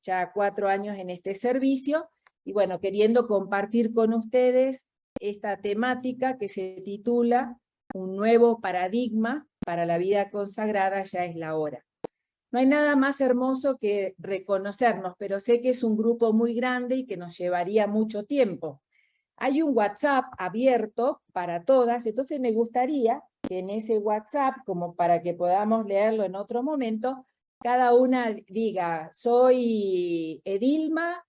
ya 4 años en este servicio, y bueno, queriendo compartir con ustedes esta temática que se titula Un nuevo paradigma para la vida consagrada, ya es la hora. No hay nada más hermoso que reconocernos, pero sé que es un grupo muy grande y que nos llevaría mucho tiempo. Hay un WhatsApp abierto para todas, entonces me gustaría que en ese WhatsApp, como para que podamos leerlo en otro momento, cada una diga, soy Edilma,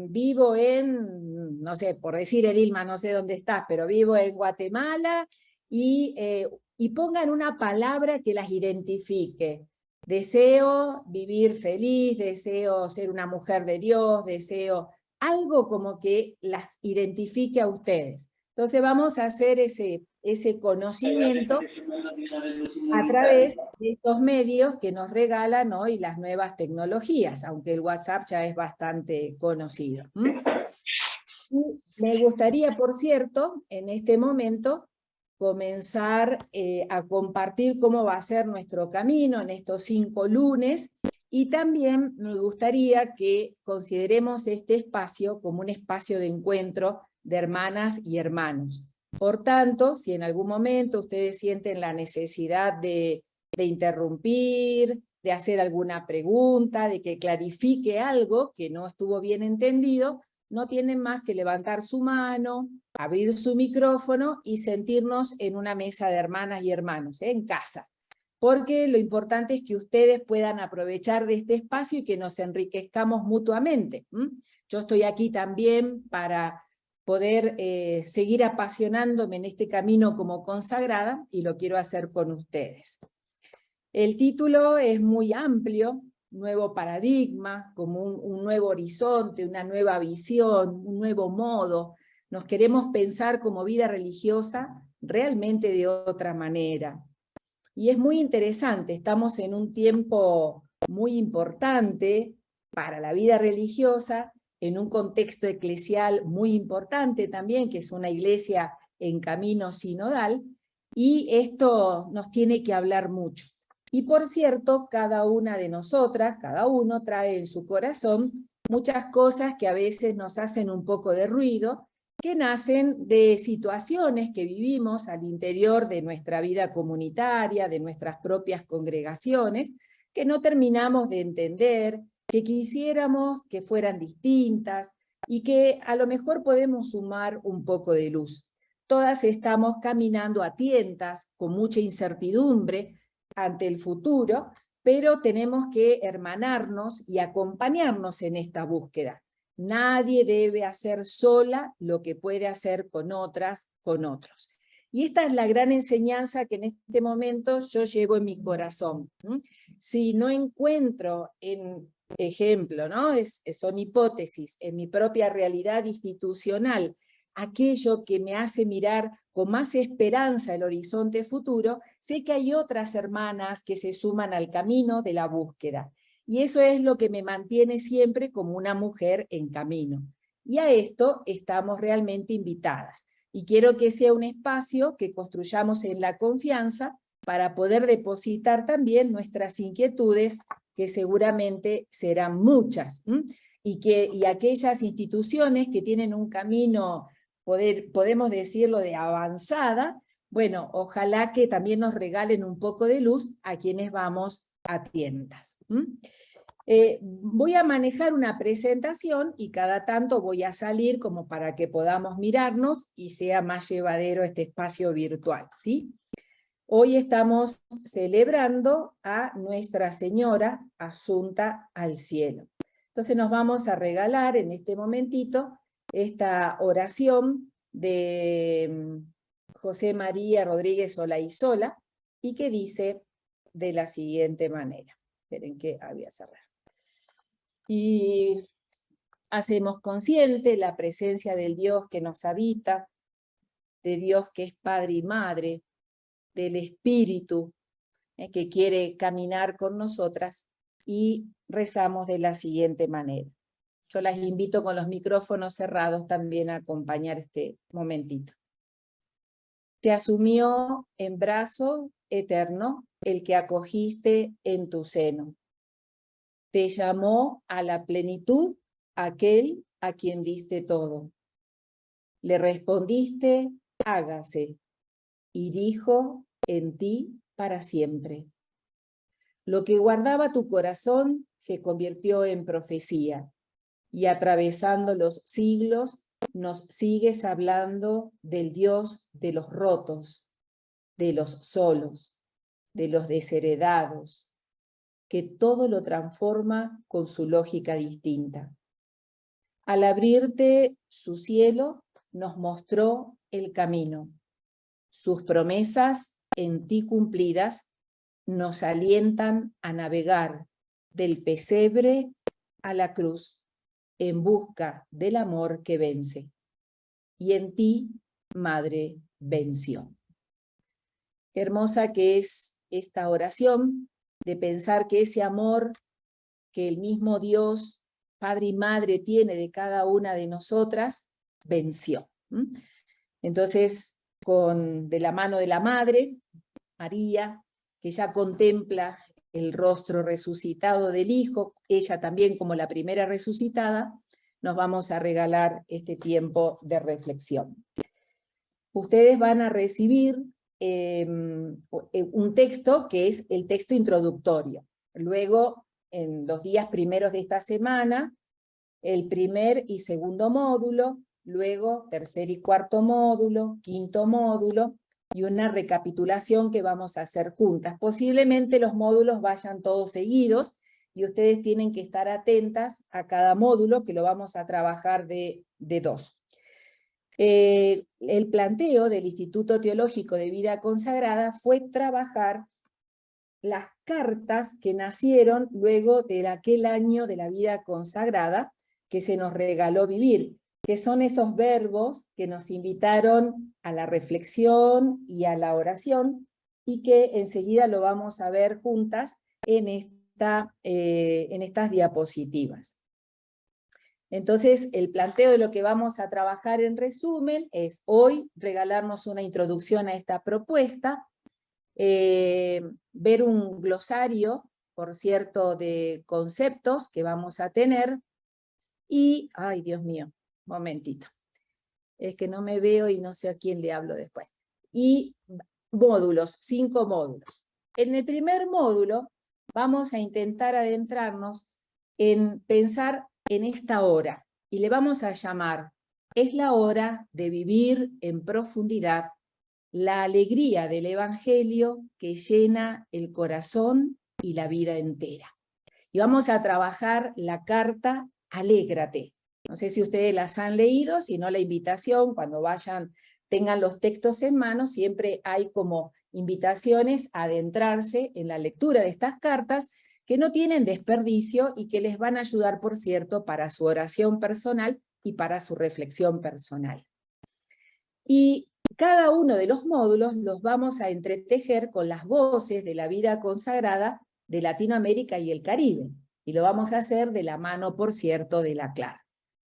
vivo en, no sé, por decir Edilma, no sé dónde estás, pero vivo en Guatemala, y pongan una palabra que las identifique. Deseo vivir feliz, deseo ser una mujer de Dios, deseo algo como que las identifique a ustedes. Entonces vamos a hacer ese conocimiento a través de estos medios que nos regalan hoy las nuevas tecnologías, aunque el WhatsApp ya es bastante conocido. Y me gustaría, por cierto, en este momento, comenzar a compartir cómo va a ser nuestro camino en estos 5 lunes, y también me gustaría que consideremos este espacio como un espacio de encuentro de hermanas y hermanos. Por tanto, si en algún momento ustedes sienten la necesidad de interrumpir, de hacer alguna pregunta, de que clarifique algo que no estuvo bien entendido, no tienen más que levantar su mano, abrir su micrófono y sentirnos en una mesa de hermanas y hermanos, en casa. Porque lo importante es que ustedes puedan aprovechar de este espacio y que nos enriquezcamos mutuamente. Yo estoy aquí también para poder seguir apasionándome en este camino como consagrada, y lo quiero hacer con ustedes. El título es muy amplio, nuevo paradigma, como un nuevo horizonte, una nueva visión, un nuevo modo. Nos queremos pensar como vida religiosa realmente de otra manera. Y es muy interesante, estamos en un tiempo muy importante para la vida religiosa, en un contexto eclesial muy importante también, que es una iglesia en camino sinodal, y esto nos tiene que hablar mucho. Y por cierto, cada una de nosotras, cada uno trae en su corazón muchas cosas que a veces nos hacen un poco de ruido, que nacen de situaciones que vivimos al interior de nuestra vida comunitaria, de nuestras propias congregaciones, que no terminamos de entender, que quisiéramos que fueran distintas, y que a lo mejor podemos sumar un poco de luz. Todas estamos caminando a tientas, con mucha incertidumbre ante el futuro, pero tenemos que hermanarnos y acompañarnos en esta búsqueda. Nadie debe hacer sola lo que puede hacer con otras, con otros. Y esta es la gran enseñanza que en este momento yo llevo en mi corazón. Si no encuentro, en ejemplo, ¿no? Son hipótesis, en mi propia realidad institucional, aquello que me hace mirar con más esperanza el horizonte futuro, sé que hay otras hermanas que se suman al camino de la búsqueda. Y eso es lo que me mantiene siempre como una mujer en camino. Y a esto estamos realmente invitadas. Y quiero que sea un espacio que construyamos en la confianza para poder depositar también nuestras inquietudes, que seguramente serán muchas. Y aquellas instituciones que tienen un camino, podemos decirlo, de avanzada, bueno, ojalá que también nos regalen un poco de luz a quienes vamos a tientas. Voy a manejar una presentación y cada tanto voy a salir como para que podamos mirarnos y sea más llevadero este espacio virtual, ¿sí? Hoy estamos celebrando a Nuestra Señora Asunta al Cielo. Entonces nos vamos a regalar en este momentito esta oración de José María Rodríguez Olaizola, y que dice de la siguiente manera. Esperen que voy a cerrar. Y hacemos consciente la presencia del Dios que nos habita, de Dios que es Padre y Madre, del Espíritu que quiere caminar con nosotras, y rezamos de la siguiente manera. Yo las invito con los micrófonos cerrados también a acompañar este momentito. Te asumió en brazo eterno el que acogiste en tu seno. te llamó a la plenitud aquel a quien diste todo. Le respondiste, hágase, y dijo en ti para siempre. Lo que guardaba tu corazón se convirtió en profecía, y atravesando los siglos nos sigues hablando del Dios de los rotos, de los solos, de los desheredados, que todo lo transforma con su lógica distinta. Al abrirte su cielo, nos mostró el camino. Sus promesas en ti cumplidas nos alientan a navegar del pesebre a la cruz en busca del amor que vence. Y en ti, Madre, venció. Qué hermosa que es esta oración de pensar que ese amor que el mismo Dios, Padre y Madre, tiene de cada una de nosotras, venció. Entonces, de la mano de la Madre, María, que ya contempla el rostro resucitado del Hijo, ella también como la primera resucitada, nos vamos a regalar este tiempo de reflexión. Ustedes van a recibir un texto que es el texto introductorio. Luego, en los días primeros de esta semana, el primer y segundo módulo, luego tercer y cuarto módulo, quinto módulo, y una recapitulación que vamos a hacer juntas. Posiblemente los módulos vayan todos seguidos, y ustedes tienen que estar atentas a cada módulo, que lo vamos a trabajar de dos. El planteo del Instituto Teológico de Vida Consagrada fue trabajar las cartas que nacieron luego de aquel año de la vida consagrada que se nos regaló vivir, que son esos verbos que nos invitaron a la reflexión y a la oración, y que enseguida lo vamos a ver juntas en estas diapositivas. Entonces, el planteo de lo que vamos a trabajar en resumen es hoy regalarnos una introducción a esta propuesta, ver un glosario, por cierto, de conceptos que vamos a tener, y, ay Dios mío, momentito, es que no me veo y no sé a quién le hablo después, y módulos, 5 módulos. En el primer módulo vamos a intentar adentrarnos en pensar en esta hora, y le vamos a llamar, es la hora de vivir en profundidad la alegría del Evangelio que llena el corazón y la vida entera. Y vamos a trabajar la carta Alégrate. No sé si ustedes las han leído, si no la invitación, cuando vayan, tengan los textos en mano, siempre hay como invitaciones a adentrarse en la lectura de estas cartas, que no tienen desperdicio y que les van a ayudar, por cierto, para su oración personal y para su reflexión personal. Y cada uno de los módulos los vamos a entretejer con las voces de la vida consagrada de Latinoamérica y el Caribe, y lo vamos a hacer de la mano, por cierto, de la CLAR.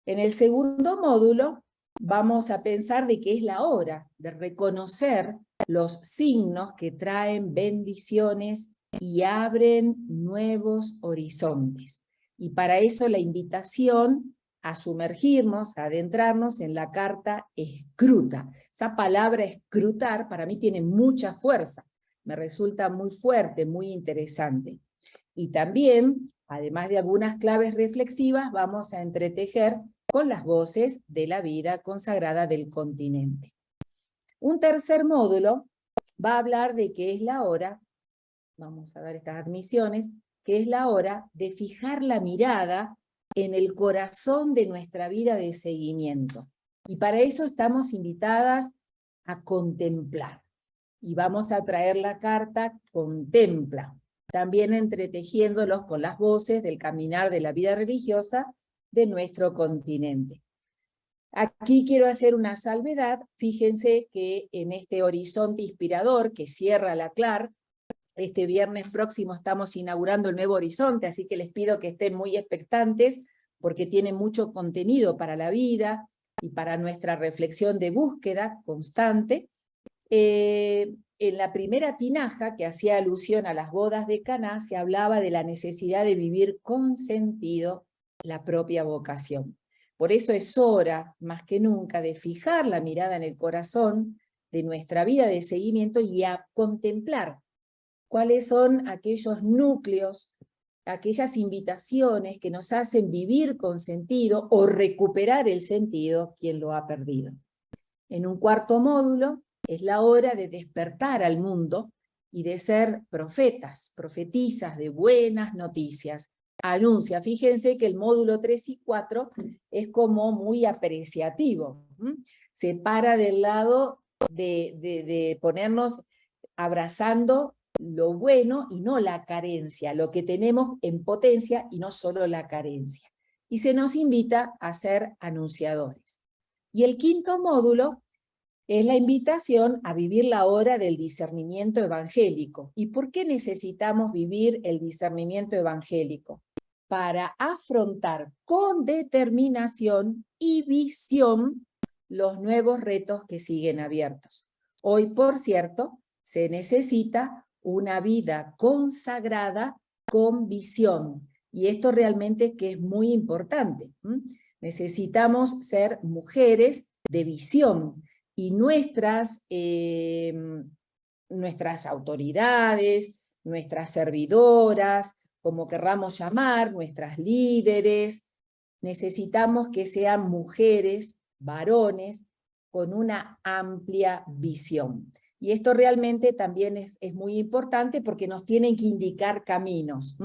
En el segundo módulo vamos a pensar de que es la hora de reconocer los signos que traen bendiciones y abren nuevos horizontes. Y para eso la invitación a sumergirnos, a adentrarnos en la carta escruta. Esa palabra escrutar para mí tiene mucha fuerza, me resulta muy fuerte, muy interesante. Y también, además de algunas claves reflexivas, vamos a entretejer con las voces de la vida consagrada del continente. Un tercer módulo va a hablar de que es la hora, vamos a dar estas admisiones, que es la hora de fijar la mirada en el corazón de nuestra vida de seguimiento. Y para eso estamos invitadas a contemplar. Y vamos a traer la carta Contempla, también entretejiéndolos con las voces del caminar de la vida religiosa de nuestro continente. Aquí quiero hacer una salvedad. Fíjense que en este horizonte inspirador que cierra la CLAR, este viernes próximo estamos inaugurando el nuevo horizonte, así que les pido que estén muy expectantes, porque tiene mucho contenido para la vida y para nuestra reflexión de búsqueda constante. en la primera tinaja, que hacía alusión a las bodas de Caná, se hablaba de la necesidad de vivir con sentido la propia vocación. Por eso es hora, más que nunca, de fijar la mirada en el corazón de nuestra vida de seguimiento y a contemplar cuáles son aquellos núcleos, aquellas invitaciones que nos hacen vivir con sentido o recuperar el sentido quien lo ha perdido. En un cuarto módulo es la hora de despertar al mundo y de ser profetas, profetizas de buenas noticias. Anuncia, fíjense que el módulo 3 y 4 es como muy apreciativo. Se para del lado de ponernos abrazando lo bueno y no la carencia, lo que tenemos en potencia y no solo la carencia. Y se nos invita a ser anunciadores. Y el quinto módulo es la invitación a vivir la hora del discernimiento evangélico. ¿Y por qué necesitamos vivir el discernimiento evangélico? Para afrontar con determinación y visión los nuevos retos que siguen abiertos. Hoy, por cierto, se necesita una vida consagrada con visión. Y esto realmente que es muy importante. Necesitamos ser mujeres de visión. Y nuestras autoridades, nuestras servidoras, como querramos llamar, nuestras líderes, necesitamos que sean mujeres, varones, con una amplia visión. Y esto realmente también es muy importante porque nos tienen que indicar caminos.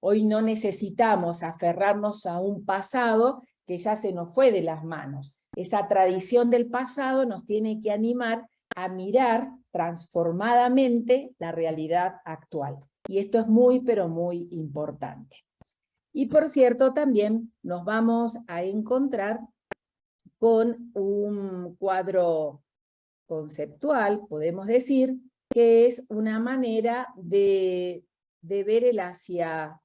Hoy no necesitamos aferrarnos a un pasado que ya se nos fue de las manos. Esa tradición del pasado nos tiene que animar a mirar transformadamente la realidad actual. Y esto es muy, pero muy importante. Y por cierto, también nos vamos a encontrar con un cuadro conceptual, podemos decir, que es una manera de ver el hacia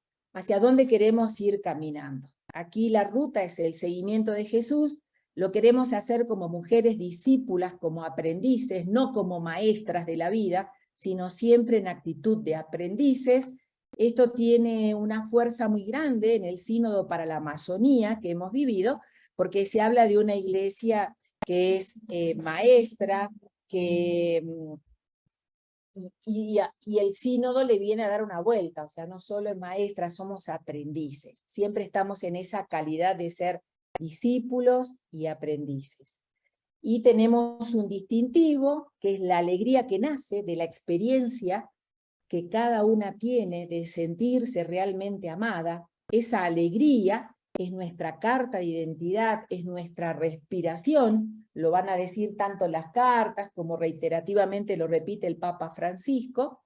dónde queremos ir caminando. Aquí la ruta es el seguimiento de Jesús, lo queremos hacer como mujeres discípulas, como aprendices, no como maestras de la vida, sino siempre en actitud de aprendices. Esto tiene una fuerza muy grande en el sínodo para la Amazonía que hemos vivido, porque se habla de una iglesia que es maestra, que y el sínodo le viene a dar una vuelta, o sea, no solo es maestra, somos aprendices. Siempre estamos en esa calidad de ser discípulos y aprendices. Y tenemos un distintivo, que es la alegría que nace de la experiencia que cada una tiene de sentirse realmente amada. Esa alegría es nuestra carta de identidad, es nuestra respiración, lo van a decir tanto las cartas como reiterativamente lo repite el Papa Francisco,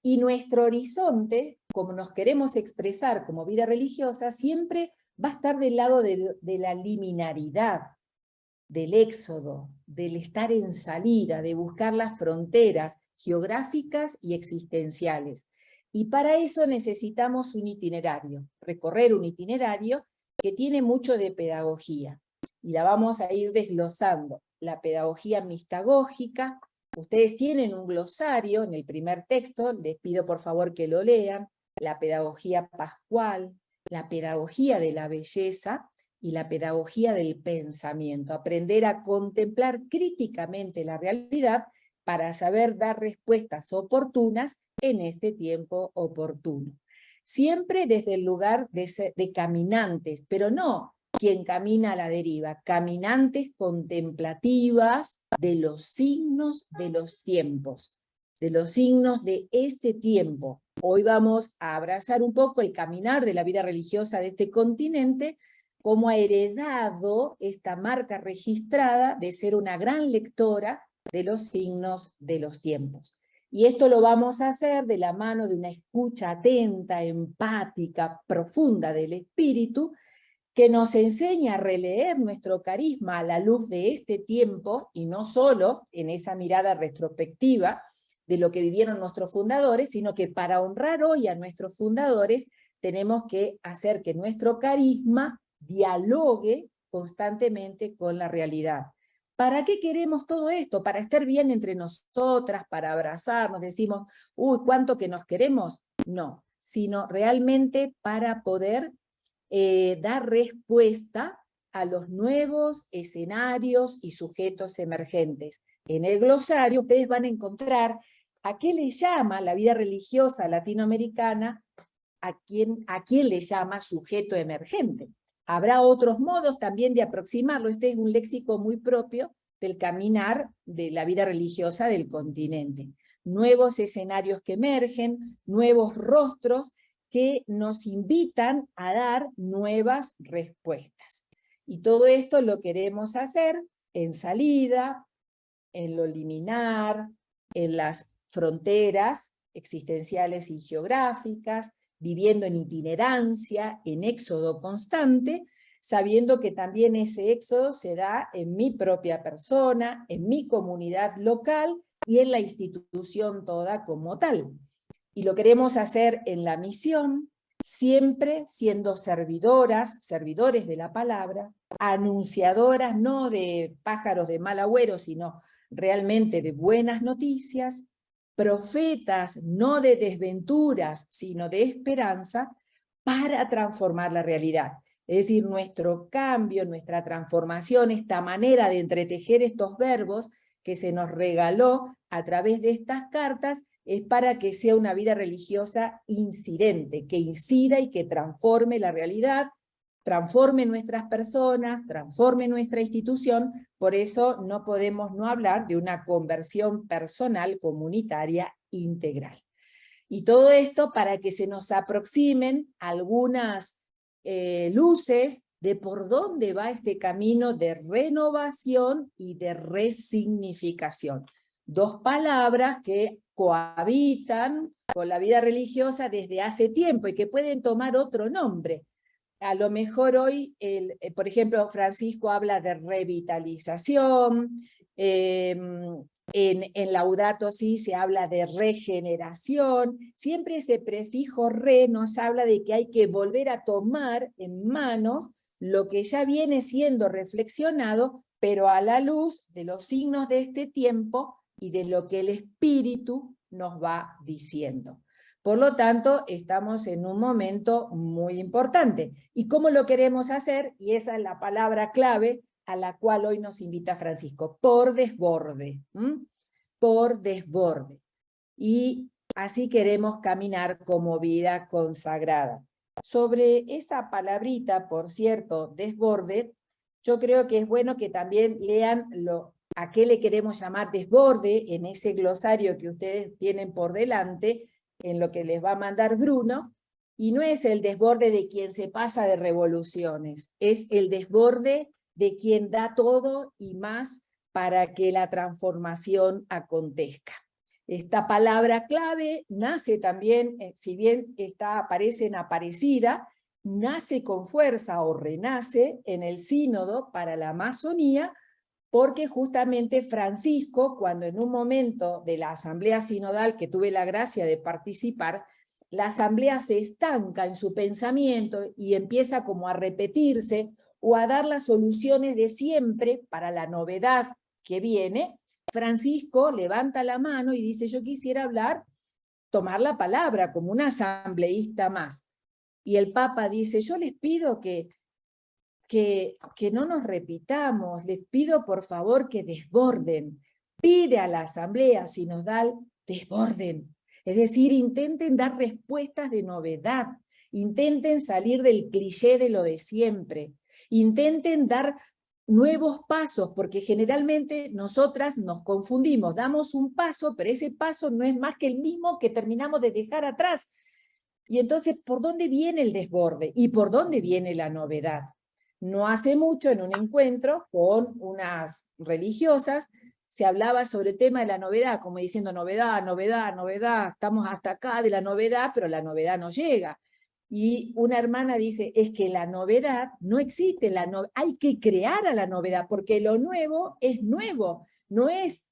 y nuestro horizonte, como nos queremos expresar como vida religiosa, siempre va a estar del lado de la liminaridad, del éxodo, del estar en salida, de buscar las fronteras geográficas y existenciales. Y para eso necesitamos un itinerario, recorrer un itinerario que tiene mucho de pedagogía. Y la vamos a ir desglosando. La pedagogía mistagógica, ustedes tienen un glosario en el primer texto, les pido por favor que lo lean, la pedagogía pascual, la pedagogía de la belleza, y la pedagogía del pensamiento, aprender a contemplar críticamente la realidad para saber dar respuestas oportunas en este tiempo oportuno. Siempre desde el lugar de caminantes, pero no quien camina a la deriva, caminantes contemplativas de los signos de los tiempos, de los signos de este tiempo. Hoy vamos a abrazar un poco el caminar de la vida religiosa de este continente, como ha heredado esta marca registrada de ser una gran lectora de los signos de los tiempos. Y esto lo vamos a hacer de la mano de una escucha atenta, empática, profunda del espíritu, que nos enseña a releer nuestro carisma a la luz de este tiempo, y no solo en esa mirada retrospectiva de lo que vivieron nuestros fundadores, sino que para honrar hoy a nuestros fundadores tenemos que hacer que nuestro carisma dialogue constantemente con la realidad. ¿Para qué queremos todo esto? ¿Para estar bien entre nosotras, para abrazarnos? Decimos, uy, ¿cuánto que nos queremos? No, sino realmente para poder dar respuesta a los nuevos escenarios y sujetos emergentes. En el glosario ustedes van a encontrar a qué le llama la vida religiosa latinoamericana, a quién le llama sujeto emergente. Habrá otros modos también de aproximarlo. Este es un léxico muy propio del caminar de la vida religiosa del continente. Nuevos escenarios que emergen, nuevos rostros que nos invitan a dar nuevas respuestas. Y todo esto lo queremos hacer en salida, en lo liminar, en las fronteras existenciales y geográficas, viviendo en itinerancia, en éxodo constante, sabiendo que también ese éxodo se da en mi propia persona, en mi comunidad local y en la institución toda como tal. Y lo queremos hacer en la misión, siempre siendo servidoras, servidores de la palabra, anunciadoras no de pájaros de mal agüero, sino realmente de buenas noticias, profetas no de desventuras, sino de esperanza, para transformar la realidad. Es decir, nuestro cambio, nuestra transformación, esta manera de entretejer estos verbos que se nos regaló a través de estas cartas, es para que sea una vida religiosa incidente, que incida y que transforme la realidad, transforme nuestras personas, transforme nuestra institución. Por eso no podemos no hablar de una conversión personal comunitaria integral. Y todo esto para que se nos aproximen algunas luces de por dónde va este camino de renovación y de resignificación. Dos palabras que cohabitan con la vida religiosa desde hace tiempo y que pueden tomar otro nombre. A lo mejor hoy, por ejemplo, Francisco habla de revitalización, en Laudato Si se habla de regeneración, siempre ese prefijo re nos habla de que hay que volver a tomar en manos lo que ya viene siendo reflexionado, pero a la luz de los signos de este tiempo y de lo que el Espíritu nos va diciendo. Por lo tanto, estamos en un momento muy importante. ¿Y cómo lo queremos hacer? Y esa es la palabra clave a la cual hoy nos invita Francisco, por desborde. Por desborde. Y así queremos caminar como vida consagrada. Sobre esa palabrita, por cierto, desborde, yo creo que es bueno que también lean a qué le queremos llamar desborde en ese glosario que ustedes tienen por delante, en lo que les va a mandar Bruno, y no es el desborde de quien se pasa de revoluciones, es el desborde de quien da todo y más para que la transformación acontezca. Esta palabra clave nace también, si bien aparece en Aparecida, nace con fuerza o renace en el sínodo para la Amazonía, porque justamente Francisco, cuando en un momento de la asamblea sinodal que tuve la gracia de participar, la asamblea se estanca en su pensamiento y empieza como a repetirse o a dar las soluciones de siempre para la novedad que viene. Francisco levanta la mano y dice, yo quisiera hablar, tomar la palabra como un asambleísta más. Y el Papa dice, yo les pido que no nos repitamos, les pido por favor que desborden. Pide a la asamblea sinodal, desborden. Es decir, intenten dar respuestas de novedad, intenten salir del cliché de lo de siempre, intenten dar nuevos pasos, porque generalmente nosotras nos confundimos, damos un paso, pero ese paso no es más que el mismo que terminamos de dejar atrás. Y entonces, ¿por dónde viene el desborde? ¿Y por dónde viene la novedad? No hace mucho, en un encuentro con unas religiosas, se hablaba sobre el tema de la novedad, como diciendo novedad, novedad, novedad, estamos hasta acá de la novedad, pero la novedad no llega. Y una hermana dice, es que la novedad no existe, hay que crear a la novedad, porque lo nuevo es nuevo, no es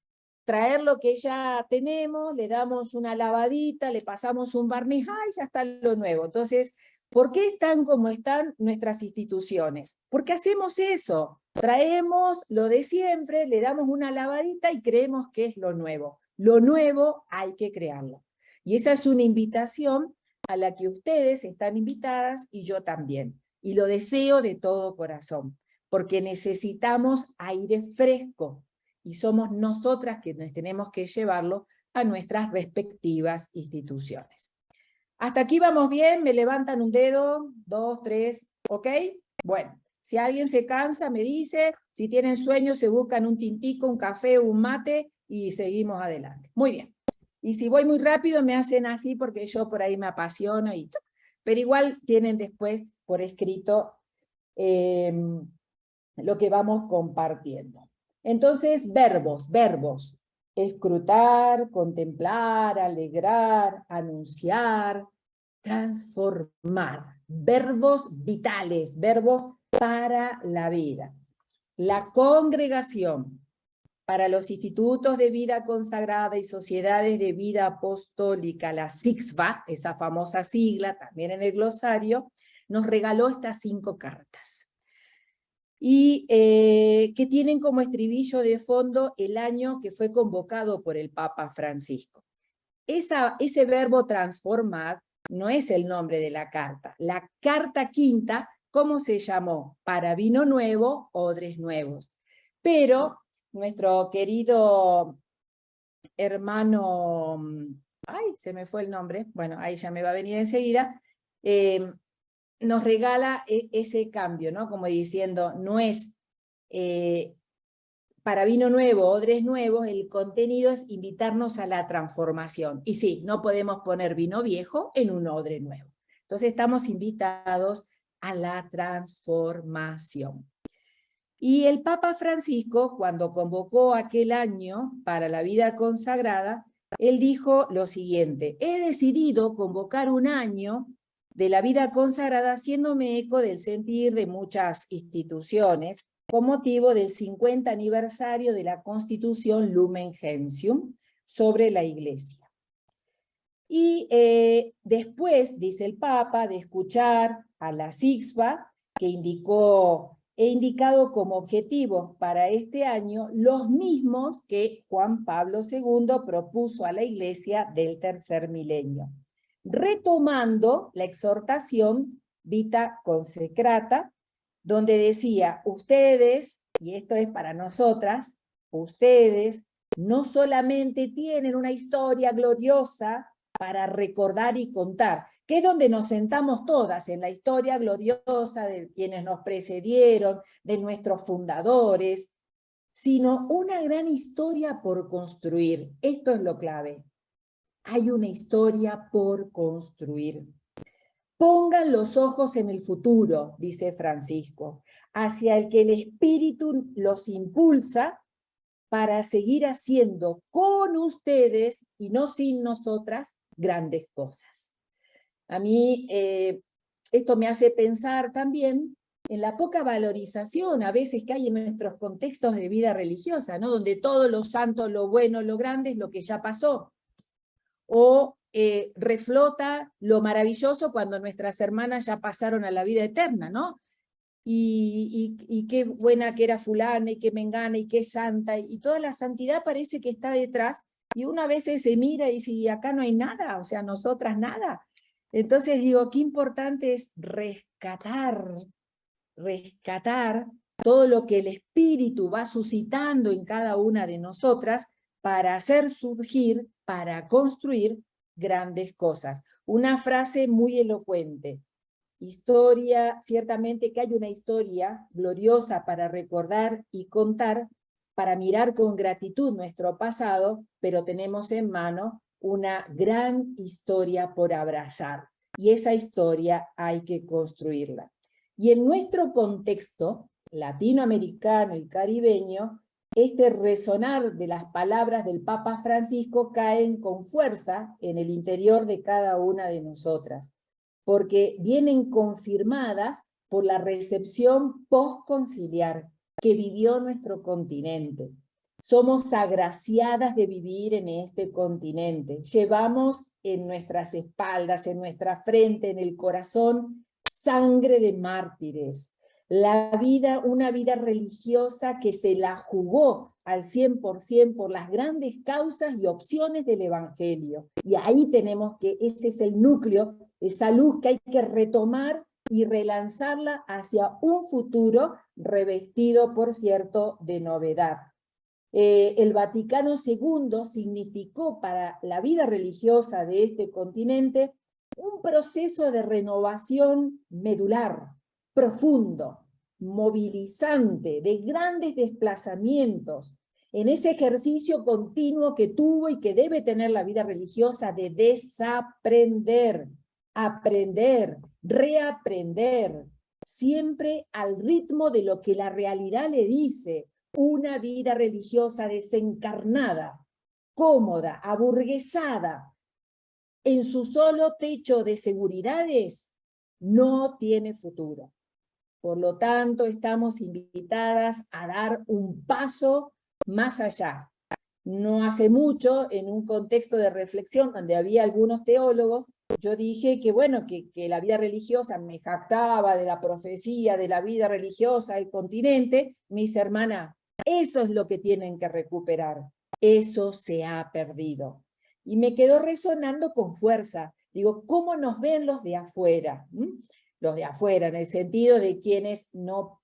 traer lo que ya tenemos, le damos una lavadita, le pasamos un barniz, ¡ay, ya está lo nuevo! Entonces, ¿Por qué están como están nuestras instituciones? Porque hacemos eso, traemos lo de siempre, le damos una lavadita y creemos que es lo nuevo. Lo nuevo hay que crearlo. Y esa es una invitación a la que ustedes están invitadas y yo también. Y lo deseo de todo corazón, porque necesitamos aire fresco y somos nosotras quienes tenemos que llevarlo a nuestras respectivas instituciones. Hasta aquí vamos bien, me levantan un dedo, 2, 3, ¿ok? Bueno, si alguien se cansa, me dice, si tienen sueño, se buscan un tintico, un café, un mate, y seguimos adelante. Muy bien. Y si voy muy rápido, me hacen así, porque yo por ahí me apasiono, pero igual tienen después por escrito lo que vamos compartiendo. Entonces, verbos. Escrutar, contemplar, alegrar, anunciar, transformar. Verbos vitales, verbos para la vida. La congregación para los institutos de vida consagrada y sociedades de vida apostólica, la SIXVA, esa famosa sigla, también en el glosario, nos regaló estas 5 cartas. Y que tienen como estribillo de fondo el año que fue convocado por el Papa Francisco. Ese verbo transformar no es el nombre de la carta. La carta quinta, ¿cómo se llamó? Para vino nuevo, odres nuevos. Pero nuestro querido hermano, ay, se me fue el nombre, bueno, ahí ya me va a venir enseguida, nos regala ese cambio, ¿no? Como diciendo, no es para vino nuevo, odres nuevos, el contenido es invitarnos a la transformación. Y sí, no podemos poner vino viejo en un odre nuevo. Entonces estamos invitados a la transformación. Y el Papa Francisco, cuando convocó aquel año para la vida consagrada, él dijo lo siguiente: he decidido convocar un año de la vida consagrada haciéndome eco del sentir de muchas instituciones con motivo del 50 aniversario de la Constitución Lumen Gentium sobre la Iglesia. Y después, dice el Papa, de escuchar a la SIXVA, que he indicado como objetivos para este año los mismos que Juan Pablo II propuso a la Iglesia del tercer milenio, retomando la exhortación Vita Consecrata, donde decía, ustedes, y esto es para nosotras, ustedes no solamente tienen una historia gloriosa para recordar y contar, que es donde nos sentamos todas, en la historia gloriosa de quienes nos precedieron, de nuestros fundadores, sino una gran historia por construir. Esto es lo clave. Hay una historia por construir. Pongan los ojos en el futuro, dice Francisco, hacia el que el Espíritu los impulsa para seguir haciendo con ustedes, y no sin nosotras, grandes cosas. A mí esto me hace pensar también en la poca valorización a veces que hay en nuestros contextos de vida religiosa, ¿no? Donde todo lo santo, lo bueno, lo grande es lo que ya pasó. O reflota lo maravilloso cuando nuestras hermanas ya pasaron a la vida eterna, ¿no? Y qué buena que era fulana, y qué mengana, y qué santa, y toda la santidad parece que está detrás, y una vez se mira y dice, y acá no hay nada, o sea, nosotras nada. Entonces digo, qué importante es rescatar todo lo que el Espíritu va suscitando en cada una de nosotras para hacer surgir, para construir grandes cosas. Una frase muy elocuente. Historia, ciertamente que hay una historia gloriosa para recordar y contar, para mirar con gratitud nuestro pasado, pero tenemos en mano una gran historia por abrazar. Y esa historia hay que construirla. Y en nuestro contexto latinoamericano y caribeño, este resonar de las palabras del Papa Francisco caen con fuerza en el interior de cada una de nosotras, porque vienen confirmadas por la recepción postconciliar que vivió nuestro continente. Somos agraciadas de vivir en este continente. Llevamos en nuestras espaldas, en nuestra frente, en el corazón, sangre de mártires. Una vida religiosa que se la jugó al 100% por las grandes causas y opciones del Evangelio. Y ahí tenemos que, ese es el núcleo, esa luz que hay que retomar y relanzarla hacia un futuro revestido, por cierto, de novedad. El Vaticano II significó para la vida religiosa de este continente un proceso de renovación medular, profundo, movilizante, de grandes desplazamientos, en ese ejercicio continuo que tuvo y que debe tener la vida religiosa de desaprender, aprender, reaprender, siempre al ritmo de lo que la realidad le dice. Una vida religiosa desencarnada, cómoda, aburguesada, en su solo techo de seguridades, no tiene futuro. Por lo tanto, estamos invitadas a dar un paso más allá. No hace mucho, en un contexto de reflexión donde había algunos teólogos, yo dije que bueno, que la vida religiosa, me jactaba de la profecía de la vida religiosa del continente. Me dice, hermana, eso es lo que tienen que recuperar. Eso se ha perdido. Y me quedó resonando con fuerza. Digo, ¿cómo nos ven los de afuera? Los de afuera, en el sentido de quienes no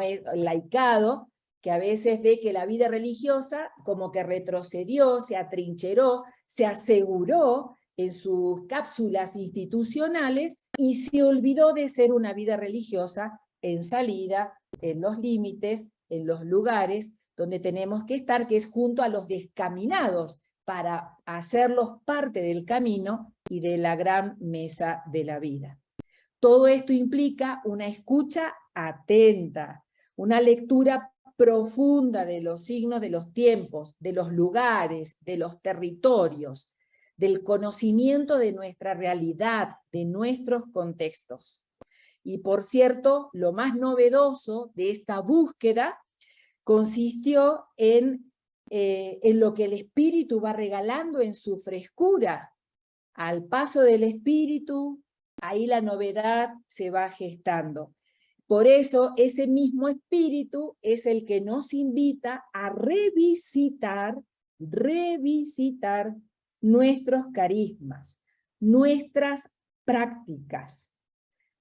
es laicado, que a veces ve que la vida religiosa como que retrocedió, se atrincheró, se aseguró en sus cápsulas institucionales y se olvidó de ser una vida religiosa en salida, en los límites, en los lugares donde tenemos que estar, que es junto a los descaminados, para hacerlos parte del camino y de la gran mesa de la vida. Todo esto implica una escucha atenta, una lectura profunda de los signos de los tiempos, de los lugares, de los territorios, del conocimiento de nuestra realidad, de nuestros contextos. Y por cierto, lo más novedoso de esta búsqueda consistió en lo que el espíritu va regalando en su frescura. Al paso del espíritu, ahí la novedad se va gestando. Por eso ese mismo espíritu es el que nos invita a revisitar nuestros carismas, nuestras prácticas,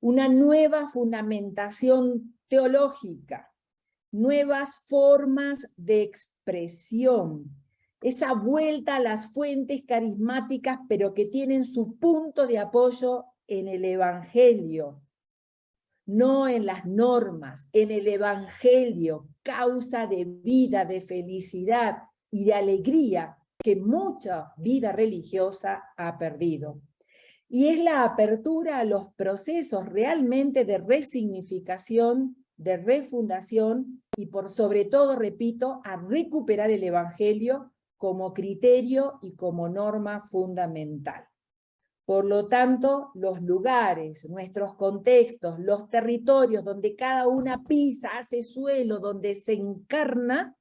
una nueva fundamentación teológica, nuevas formas de expresión, esa vuelta a las fuentes carismáticas, pero que tienen su punto de apoyo en el Evangelio, no en las normas, en el Evangelio, causa de vida, de felicidad y de alegría que mucha vida religiosa ha perdido. Y es la apertura a los procesos realmente de resignificación, de refundación y por sobre todo, repito, a recuperar el Evangelio como criterio y como norma fundamental. Por lo tanto, los lugares, nuestros contextos, los territorios donde cada una pisa, hace suelo, donde se encarna,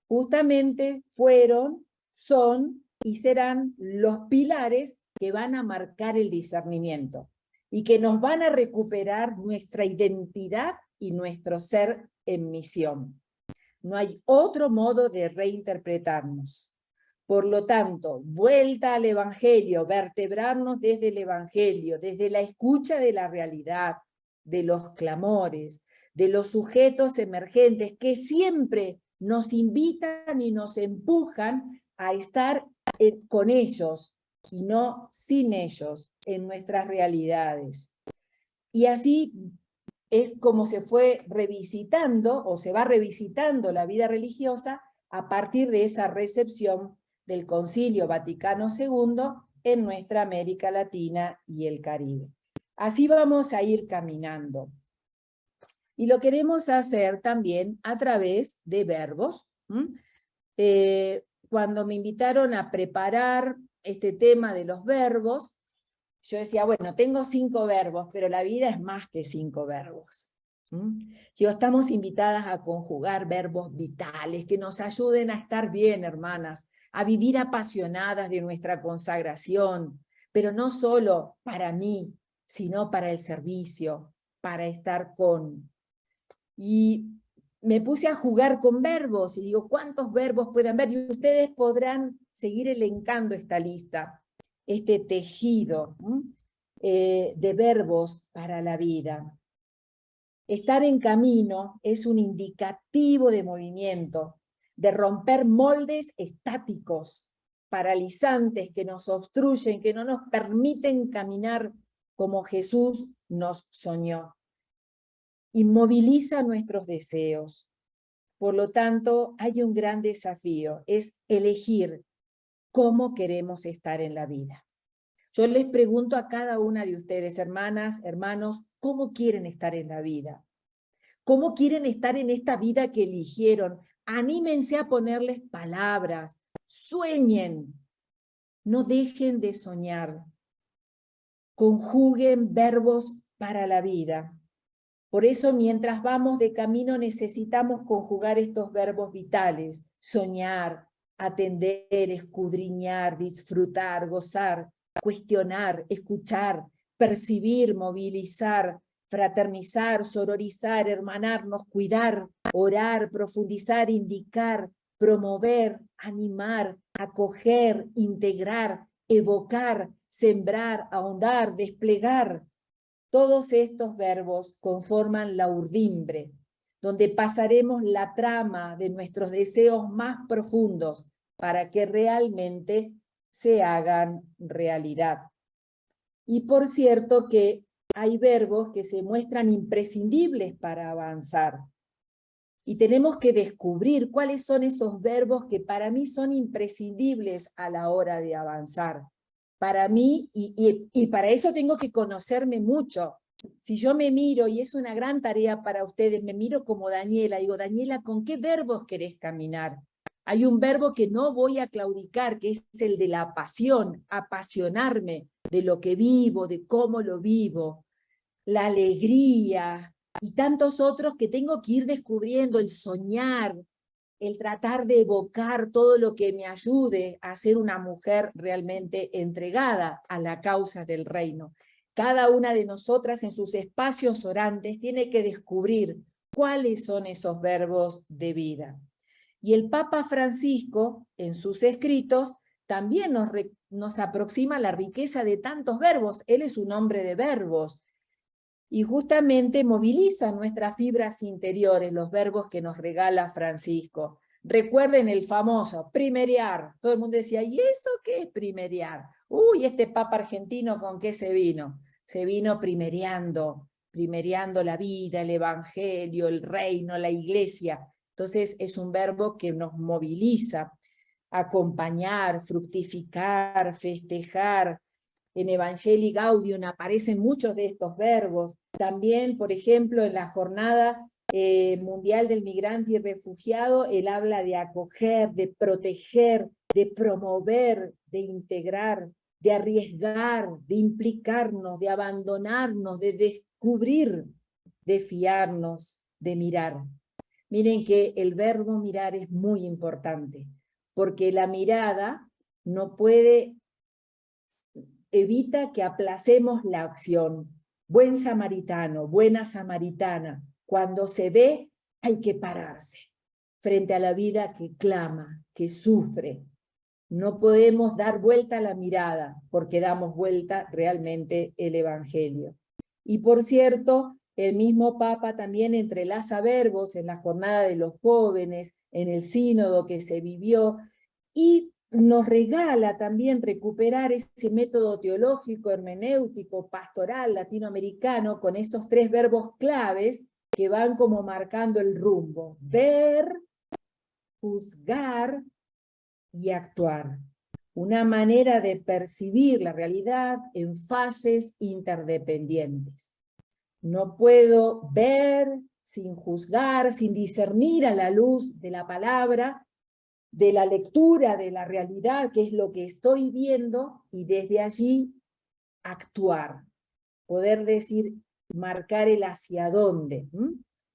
justamente fueron, son y serán los pilares que van a marcar el discernimiento y que nos van a recuperar nuestra identidad y nuestro ser en misión. No hay otro modo de reinterpretarnos. Por lo tanto, vuelta al Evangelio, vertebrarnos desde el Evangelio, desde la escucha de la realidad, de los clamores, de los sujetos emergentes que siempre nos invitan y nos empujan a estar con ellos y no sin ellos en nuestras realidades. Y así es como se fue revisitando o se va revisitando la vida religiosa a partir de esa recepción del Concilio Vaticano II en nuestra América Latina y el Caribe. Así vamos a ir caminando. Y lo queremos hacer también a través de verbos. Cuando me invitaron a preparar este tema de los verbos, yo decía, bueno, tengo 5 verbos, pero la vida es más que 5 verbos. Estamos invitadas a conjugar verbos vitales que nos ayuden a estar bien, hermanas, a vivir apasionadas de nuestra consagración, pero no solo para mí, sino para el servicio, para estar con. Y me puse a jugar con verbos y digo, ¿cuántos verbos pueden haber? Y ustedes podrán seguir elencando esta lista, este tejido de verbos para la vida. Estar en camino es un indicativo de movimiento, de romper moldes estáticos, paralizantes que nos obstruyen, que no nos permiten caminar como Jesús nos soñó. Inmoviliza nuestros deseos. Por lo tanto, hay un gran desafío, es elegir cómo queremos estar en la vida. Yo les pregunto a cada una de ustedes, hermanas, hermanos, ¿cómo quieren estar en la vida? ¿Cómo quieren estar en esta vida que eligieron? Anímense a ponerles palabras, sueñen, no dejen de soñar. Conjuguen verbos para la vida. Por eso, mientras vamos de camino, necesitamos conjugar estos verbos vitales: soñar, atender, escudriñar, disfrutar, gozar, cuestionar, escuchar, percibir, movilizar, fraternizar, sororizar, hermanarnos, cuidar, orar, profundizar, indicar, promover, animar, acoger, integrar, evocar, sembrar, ahondar, desplegar. Todos estos verbos conforman la urdimbre, donde pasaremos la trama de nuestros deseos más profundos para que realmente se hagan realidad. Y por cierto que hay verbos que se muestran imprescindibles para avanzar. Y tenemos que descubrir cuáles son esos verbos que para mí son imprescindibles a la hora de avanzar. Para mí, y para eso tengo que conocerme mucho. Si yo me miro, y es una gran tarea para ustedes, me miro como Daniela, digo, Daniela, ¿con qué verbos querés caminar? Hay un verbo que no voy a claudicar, que es el de la pasión, apasionarme de lo que vivo, de cómo lo vivo, la alegría, y tantos otros que tengo que ir descubriendo, el soñar, el tratar de evocar todo lo que me ayude a ser una mujer realmente entregada a la causa del reino. Cada una de nosotras en sus espacios orantes tiene que descubrir cuáles son esos verbos de vida. Y el Papa Francisco, en sus escritos, también nos aproxima la riqueza de tantos verbos. Él es un hombre de verbos. Y justamente moviliza nuestras fibras interiores, los verbos que nos regala Francisco. Recuerden el famoso primerear. Todo el mundo decía, ¿y eso qué es primerear? Uy, este papa argentino, ¿con qué se vino? Se vino primereando la vida, el evangelio, el reino, la iglesia. Entonces es un verbo que nos moviliza, acompañar, fructificar, festejar. En Evangelii Gaudium aparecen muchos de estos verbos. También, por ejemplo, en la Jornada Mundial del Migrante y Refugiado, él habla de acoger, de proteger, de promover, de integrar, de arriesgar, de implicarnos, de abandonarnos, de descubrir, de fiarnos, de mirar. Miren que el verbo mirar es muy importante, porque la mirada no puede evita que aplacemos la acción. Buen samaritano, buena samaritana, cuando se ve hay que pararse frente a la vida que clama, que sufre. No podemos dar vuelta a la mirada porque damos vuelta realmente el Evangelio. Y por cierto, el mismo Papa también entrelaza verbos en la jornada de los jóvenes, en el sínodo que se vivió, y nos regala también recuperar ese método teológico, hermenéutico, pastoral, latinoamericano, con esos 3 verbos claves que van como marcando el rumbo: ver, juzgar y actuar. Una manera de percibir la realidad en fases interdependientes. No puedo ver sin juzgar, sin discernir a la luz de la palabra, de la lectura de la realidad, que es lo que estoy viendo, y desde allí actuar. Poder decir, marcar el hacia dónde,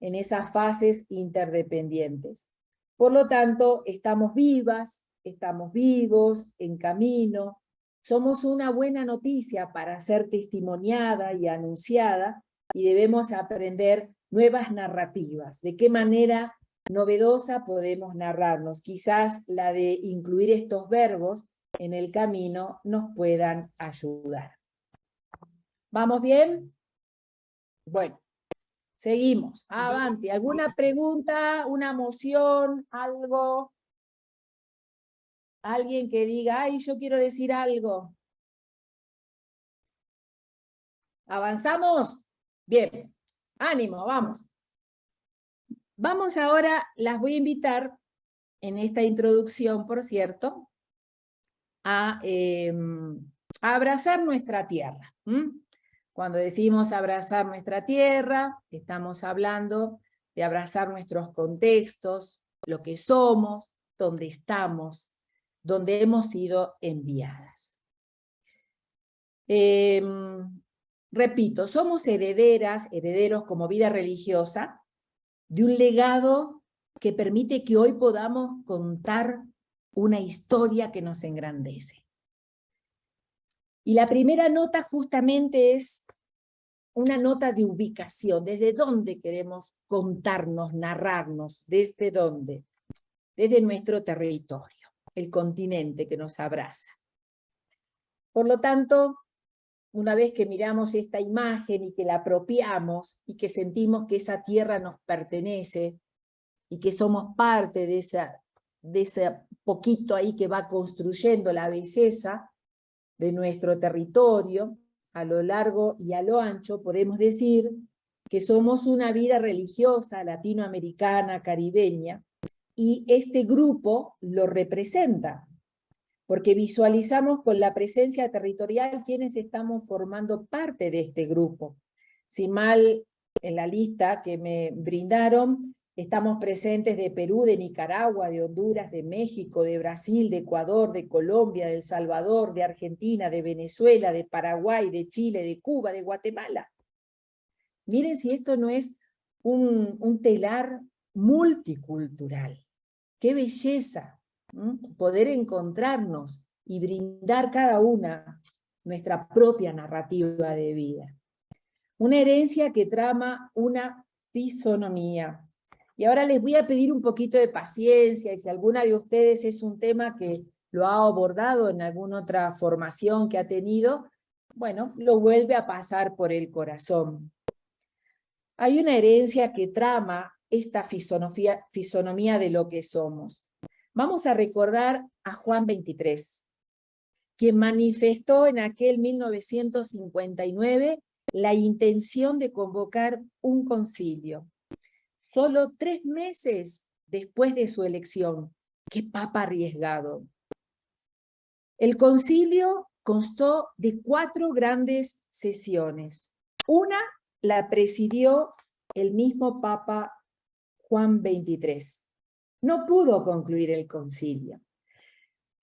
en esas fases interdependientes. Por lo tanto, estamos vivas, estamos vivos, en camino, somos una buena noticia para ser testimoniada y anunciada, y debemos aprender nuevas narrativas. ¿De qué manera novedosa podemos narrarnos? Quizás la de incluir estos verbos en el camino nos puedan ayudar. ¿Vamos bien? Bueno, seguimos. Avanti. ¿Alguna pregunta, una moción, algo? Alguien que diga, ay, yo quiero decir algo. ¿Avanzamos? Bien. Ánimo, vamos. Vamos ahora, las voy a invitar en esta introducción, por cierto, a abrazar nuestra tierra. Cuando decimos abrazar nuestra tierra, estamos hablando de abrazar nuestros contextos, lo que somos, dónde estamos, donde hemos sido enviadas. Repito, somos herederos como vida religiosa, de un legado que permite que hoy podamos contar una historia que nos engrandece. Y la primera nota justamente es una nota de ubicación, desde dónde queremos contarnos, narrarnos, desde dónde, desde nuestro territorio, el continente que nos abraza. Por lo tanto, una vez que miramos esta imagen y que la apropiamos y que sentimos que esa tierra nos pertenece y que somos parte de ese poquito ahí que va construyendo la belleza de nuestro territorio, a lo largo y a lo ancho, podemos decir que somos una vida religiosa latinoamericana, caribeña, y este grupo lo representa, porque visualizamos con la presencia territorial quienes estamos formando parte de este grupo. Si mal en la lista que me brindaron, estamos presentes de Perú, de Nicaragua, de Honduras, de México, de Brasil, de Ecuador, de Colombia, de El Salvador, de Argentina, de Venezuela, de Paraguay, de Chile, de Cuba, de Guatemala. Miren si esto no es un telar multicultural. ¡Qué belleza! Poder encontrarnos y brindar cada una nuestra propia narrativa de vida. Una herencia que trama una fisonomía. Y ahora les voy a pedir un poquito de paciencia, y si alguna de ustedes es un tema que lo ha abordado en alguna otra formación que ha tenido, bueno, lo vuelve a pasar por el corazón. Hay una herencia que trama esta fisonomía de lo que somos. Vamos a recordar a Juan XXIII, quien manifestó en aquel 1959 la intención de convocar un concilio. Solo 3 meses después de su elección. ¡Qué papa arriesgado! El concilio constó de 4 grandes sesiones. Una la presidió el mismo Papa Juan XXIII. No pudo concluir el concilio.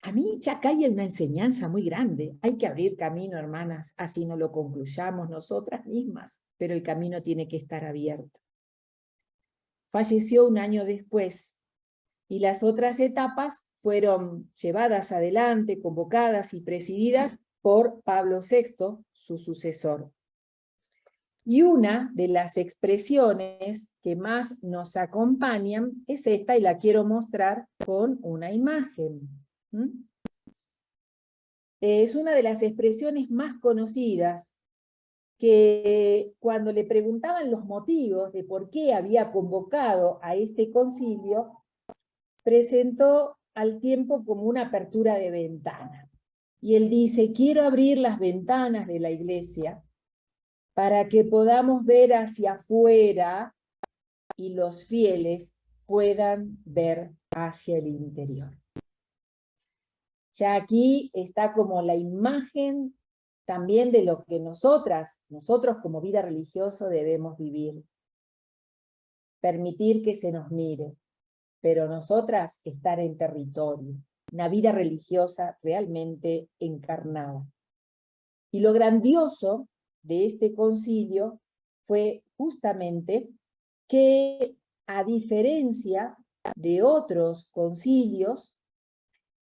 A mí ya acá hay una enseñanza muy grande. Hay que abrir camino, hermanas, así no lo concluyamos nosotras mismas, pero el camino tiene que estar abierto. Falleció un año después, y las otras etapas fueron llevadas adelante, convocadas y presididas por Pablo VI, su sucesor. Y una de las expresiones que más nos acompañan es esta, y la quiero mostrar con una imagen. Es una de las expresiones más conocidas, que cuando le preguntaban los motivos de por qué había convocado a este concilio, presentó al tiempo como una apertura de ventana. Y él dice, quiero abrir las ventanas de la iglesia para que podamos ver hacia afuera y los fieles puedan ver hacia el interior. Ya aquí está como la imagen también de lo que nosotros como vida religiosa debemos vivir. Permitir que se nos mire, pero nosotras estar en territorio, una vida religiosa realmente encarnada. Y lo grandioso de este concilio fue justamente que, a diferencia de otros concilios,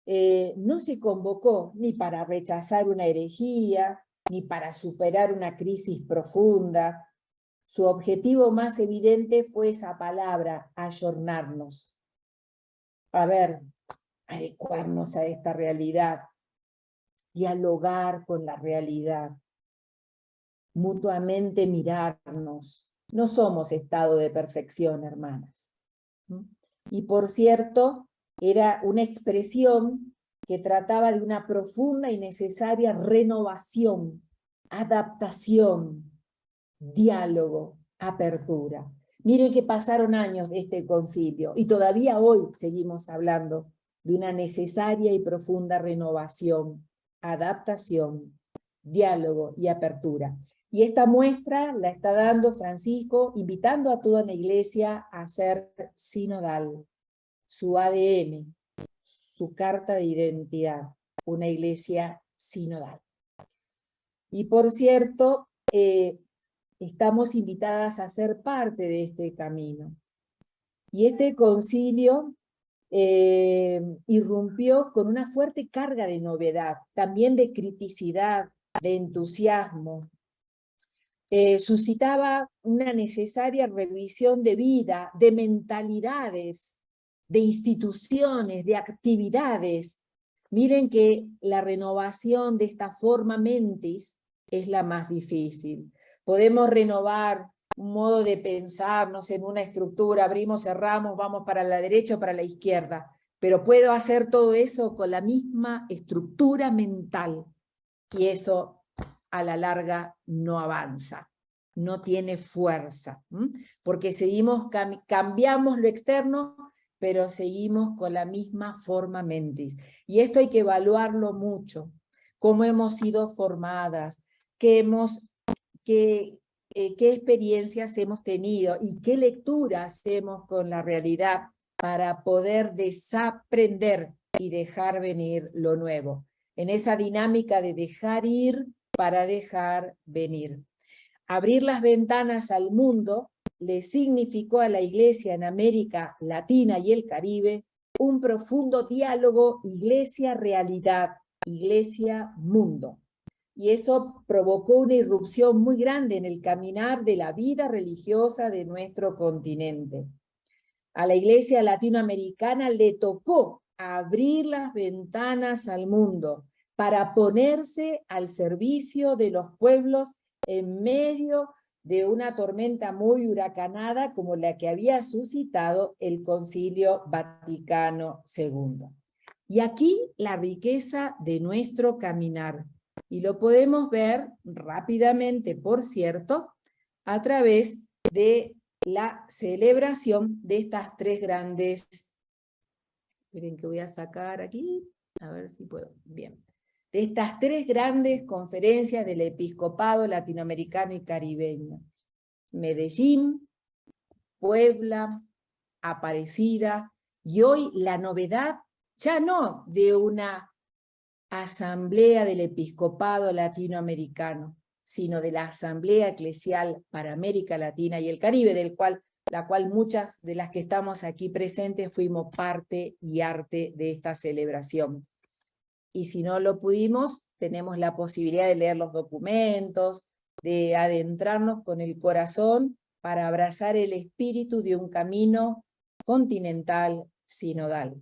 no se convocó ni para rechazar una herejía, ni para superar una crisis profunda. Su objetivo más evidente fue esa palabra, ayornarnos. A ver, adecuarnos a esta realidad, dialogar con la realidad, mutuamente mirarnos. No somos estado de perfección, hermanas. Y por cierto, era una expresión que trataba de una profunda y necesaria renovación, adaptación, diálogo, apertura. Miren que pasaron años de este concilio y todavía hoy seguimos hablando de una necesaria y profunda renovación, adaptación, diálogo y apertura. Y esta muestra la está dando Francisco, invitando a toda la iglesia a ser sinodal, su ADN, su carta de identidad, una iglesia sinodal. Y por cierto, estamos invitadas a ser parte de este camino. Y este concilio irrumpió con una fuerte carga de novedad, también de criticidad, de entusiasmo. Suscitaba una necesaria revisión de vida, de mentalidades, de instituciones, de actividades. Miren que la renovación de esta forma mentis es la más difícil. Podemos renovar un modo de pensarnos en una estructura, abrimos, cerramos, vamos para la derecha o para la izquierda, pero puedo hacer todo eso con la misma estructura mental, y eso a la larga no avanza, no tiene fuerza, porque seguimos, cambiamos lo externo, pero seguimos con la misma forma mentis. Y esto hay que evaluarlo mucho, cómo hemos sido formadas, qué experiencias hemos tenido y qué lectura hacemos con la realidad para poder desaprender y dejar venir lo nuevo. En esa dinámica de dejar ir para dejar venir. Abrir las ventanas al mundo le significó a la Iglesia en América Latina y el Caribe un profundo diálogo iglesia-realidad, iglesia-mundo. Y eso provocó una irrupción muy grande en el caminar de la vida religiosa de nuestro continente. A la Iglesia latinoamericana le tocó abrir las ventanas al mundo para ponerse al servicio de los pueblos en medio de una tormenta muy huracanada como la que había suscitado el Concilio Vaticano II. Y aquí la riqueza de nuestro caminar. Y lo podemos ver rápidamente, por cierto, a través de la celebración de estas tres grandes... Miren que voy a sacar aquí, a ver si puedo, bien. De estas tres grandes conferencias del episcopado latinoamericano y caribeño. Medellín, Puebla, Aparecida, y hoy la novedad, ya no de una asamblea del episcopado latinoamericano, sino de la Asamblea Eclesial para América Latina y el Caribe, la cual muchas de las que estamos aquí presentes fuimos parte y arte de esta celebración. Y si no lo pudimos, tenemos la posibilidad de leer los documentos, de adentrarnos con el corazón para abrazar el espíritu de un camino continental sinodal.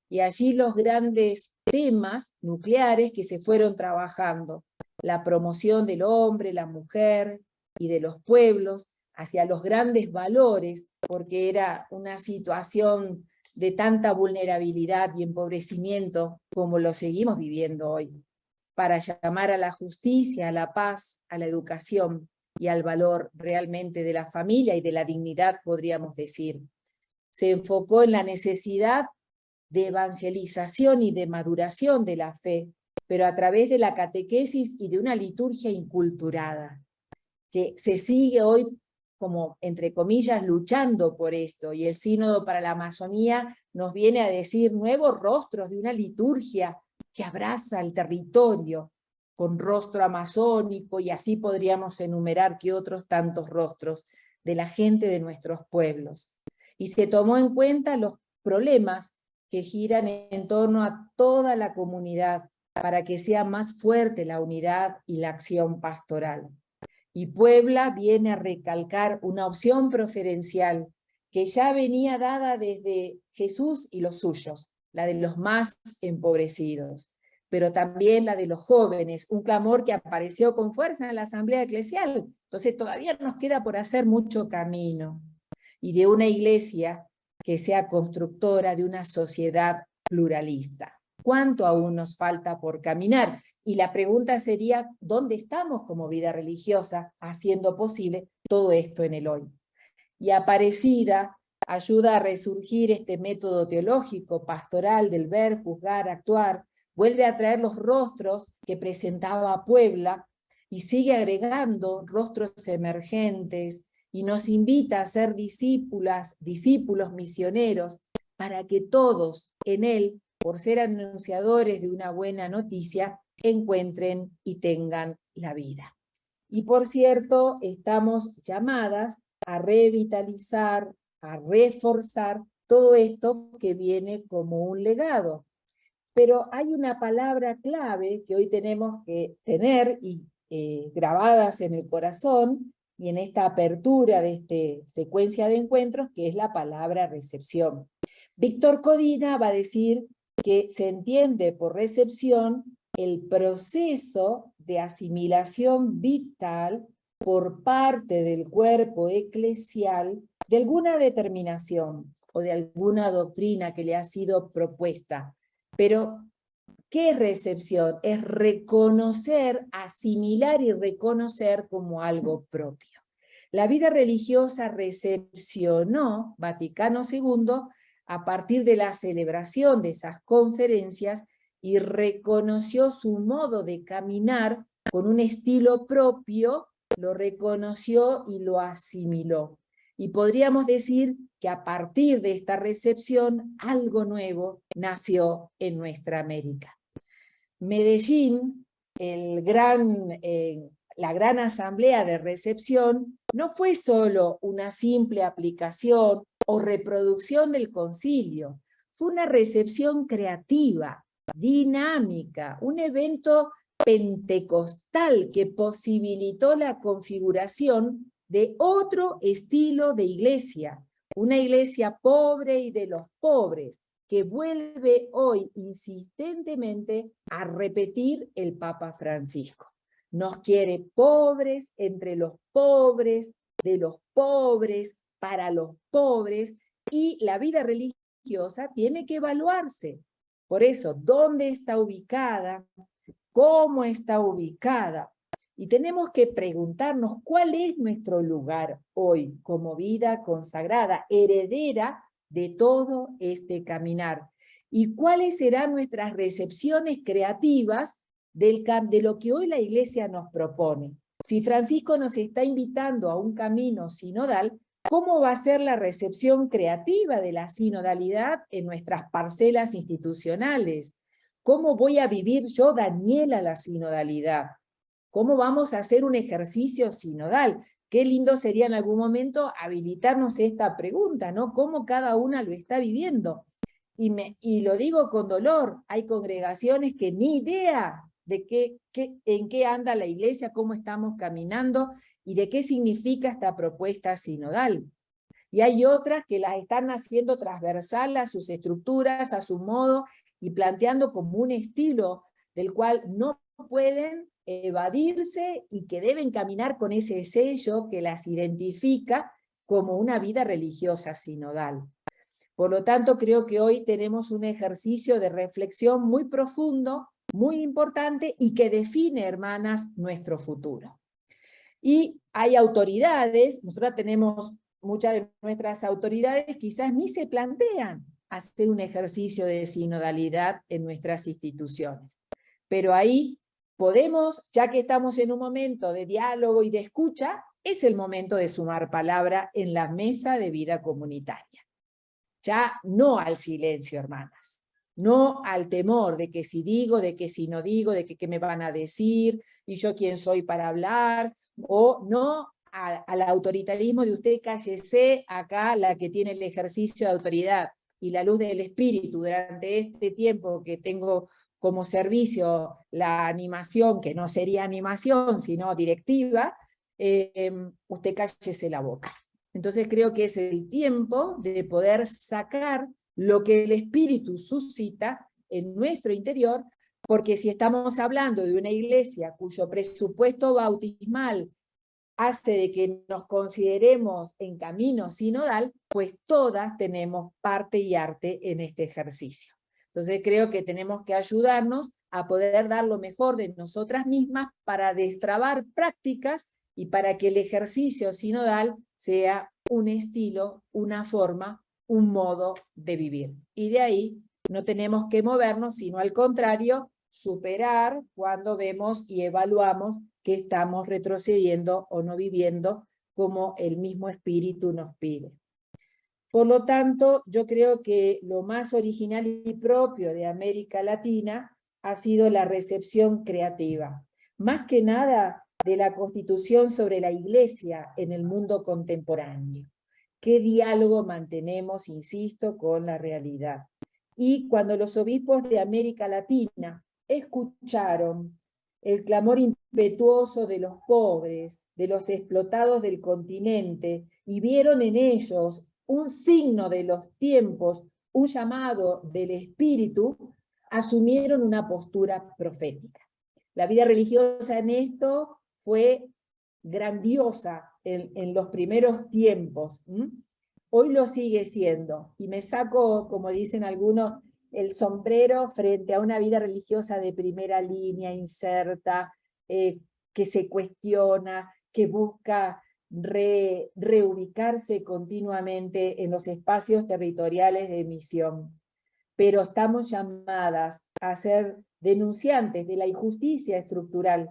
Y allí los grandes temas nucleares que se fueron trabajando, la promoción del hombre, la mujer y de los pueblos hacia los grandes valores, porque era una situación de tanta vulnerabilidad y empobrecimiento como lo seguimos viviendo hoy, para llamar a la justicia, a la paz, a la educación y al valor realmente de la familia y de la dignidad, podríamos decir. Se enfocó en la necesidad de evangelización y de maduración de la fe, pero a través de la catequesis y de una liturgia inculturada, que se sigue hoy como, entre comillas, luchando por esto, y el Sínodo para la Amazonía nos viene a decir nuevos rostros de una liturgia que abraza el territorio con rostro amazónico, y así podríamos enumerar que otros tantos rostros de la gente de nuestros pueblos. Y se tomó en cuenta los problemas que giran en torno a toda la comunidad para que sea más fuerte la unidad y la acción pastoral. Y Puebla viene a recalcar una opción preferencial que ya venía dada desde Jesús y los suyos, la de los más empobrecidos, pero también la de los jóvenes, un clamor que apareció con fuerza en la asamblea eclesial. Entonces todavía nos queda por hacer mucho camino, y de una iglesia que sea constructora de una sociedad pluralista. ¿Cuánto aún nos falta por caminar? Y la pregunta sería, ¿dónde estamos como vida religiosa haciendo posible todo esto en el hoy? Y Aparecida ayuda a resurgir este método teológico, pastoral del ver, juzgar, actuar, vuelve a traer los rostros que presentaba Puebla y sigue agregando rostros emergentes y nos invita a ser discípulos misioneros para que todos en él, por ser anunciadores de una buena noticia, encuentren y tengan la vida. Y por cierto, estamos llamadas a revitalizar, a reforzar todo esto que viene como un legado. Pero hay una palabra clave que hoy tenemos que tener y grabadas en el corazón y en esta apertura de esta secuencia de encuentros, que es la palabra recepción. Víctor Codina va a decir que se entiende por recepción el proceso de asimilación vital por parte del cuerpo eclesial de alguna determinación o de alguna doctrina que le ha sido propuesta. Pero, ¿qué es recepción? Es reconocer, asimilar y reconocer como algo propio. La vida religiosa recepcionó Vaticano II a partir de la celebración de esas conferencias y reconoció su modo de caminar con un estilo propio, lo reconoció y lo asimiló. Y podríamos decir que a partir de esta recepción, algo nuevo nació en nuestra América. Medellín, la gran asamblea de recepción, no fue solo una simple aplicación o reproducción del concilio, fue una recepción creativa, dinámica, un evento pentecostal que posibilitó la configuración de otro estilo de iglesia, una iglesia pobre y de los pobres, que vuelve hoy insistentemente a repetir el Papa Francisco. Nos quiere pobres, entre los pobres, de los pobres, para los pobres, y la vida religiosa tiene que evaluarse. Por eso, ¿dónde está ubicada? ¿Cómo está ubicada? Y tenemos que preguntarnos cuál es nuestro lugar hoy como vida consagrada, heredera de todo este caminar. Y cuáles serán nuestras recepciones creativas de lo que hoy la Iglesia nos propone. Si Francisco nos está invitando a un camino sinodal, ¿cómo va a ser la recepción creativa de la sinodalidad en nuestras parcelas institucionales? ¿Cómo voy a vivir yo, Daniela, la sinodalidad? ¿Cómo vamos a hacer un ejercicio sinodal? Qué lindo sería en algún momento habilitarnos esta pregunta, ¿no? ¿Cómo cada una lo está viviendo? Y lo digo con dolor, hay congregaciones que ni idea de en qué anda la iglesia, cómo estamos caminando y de qué significa esta propuesta sinodal. Y hay otras que las están haciendo transversal a sus estructuras, a su modo, y planteando como un estilo del cual no pueden evadirse y que deben caminar con ese sello que las identifica como una vida religiosa sinodal. Por lo tanto, creo que hoy tenemos un ejercicio de reflexión muy profundo, muy importante y que define, hermanas, nuestro futuro. Y hay autoridades, nosotros tenemos muchas de nuestras autoridades quizás ni se plantean hacer un ejercicio de sinodalidad en nuestras instituciones. Pero ahí podemos, ya que estamos en un momento de diálogo y de escucha, es el momento de sumar palabra en la mesa de vida comunitaria. Ya no al silencio, hermanas. no al temor de que si digo, de que si no digo, de que qué me van a decir, y yo quién soy para hablar, o no al autoritarismo de usted cállese acá la que tiene el ejercicio de autoridad y la luz del espíritu durante este tiempo que tengo como servicio la animación, que no sería animación, sino directiva, usted cállese la boca. Entonces creo que es el tiempo de poder sacar lo que el espíritu suscita en nuestro interior, porque si estamos hablando de una iglesia cuyo presupuesto bautismal hace de que nos consideremos en camino sinodal, pues todas tenemos parte y arte en este ejercicio. Entonces creo que tenemos que ayudarnos a poder dar lo mejor de nosotras mismas para destrabar prácticas y para que el ejercicio sinodal sea un estilo, una forma, un modo de vivir. Y de ahí no tenemos que movernos, sino al contrario, superar cuando vemos y evaluamos que estamos retrocediendo o no viviendo como el mismo espíritu nos pide. Por lo tanto, yo creo que lo más original y propio de América Latina ha sido la recepción creativa, más que nada de la Constitución sobre la Iglesia en el mundo contemporáneo. ¿Qué diálogo mantenemos, insisto, con la realidad? Y cuando los obispos de América Latina escucharon el clamor impetuoso de los pobres, de los explotados del continente, y vieron en ellos un signo de los tiempos, un llamado del espíritu, asumieron una postura profética. La vida religiosa en esto fue grandiosa en los primeros tiempos. Hoy lo sigue siendo, y me saco, como dicen algunos, el sombrero frente a una vida religiosa de primera línea, inserta, que se cuestiona, que busca reubicarse continuamente en los espacios territoriales de misión. Pero estamos llamadas a ser denunciantes de la injusticia estructural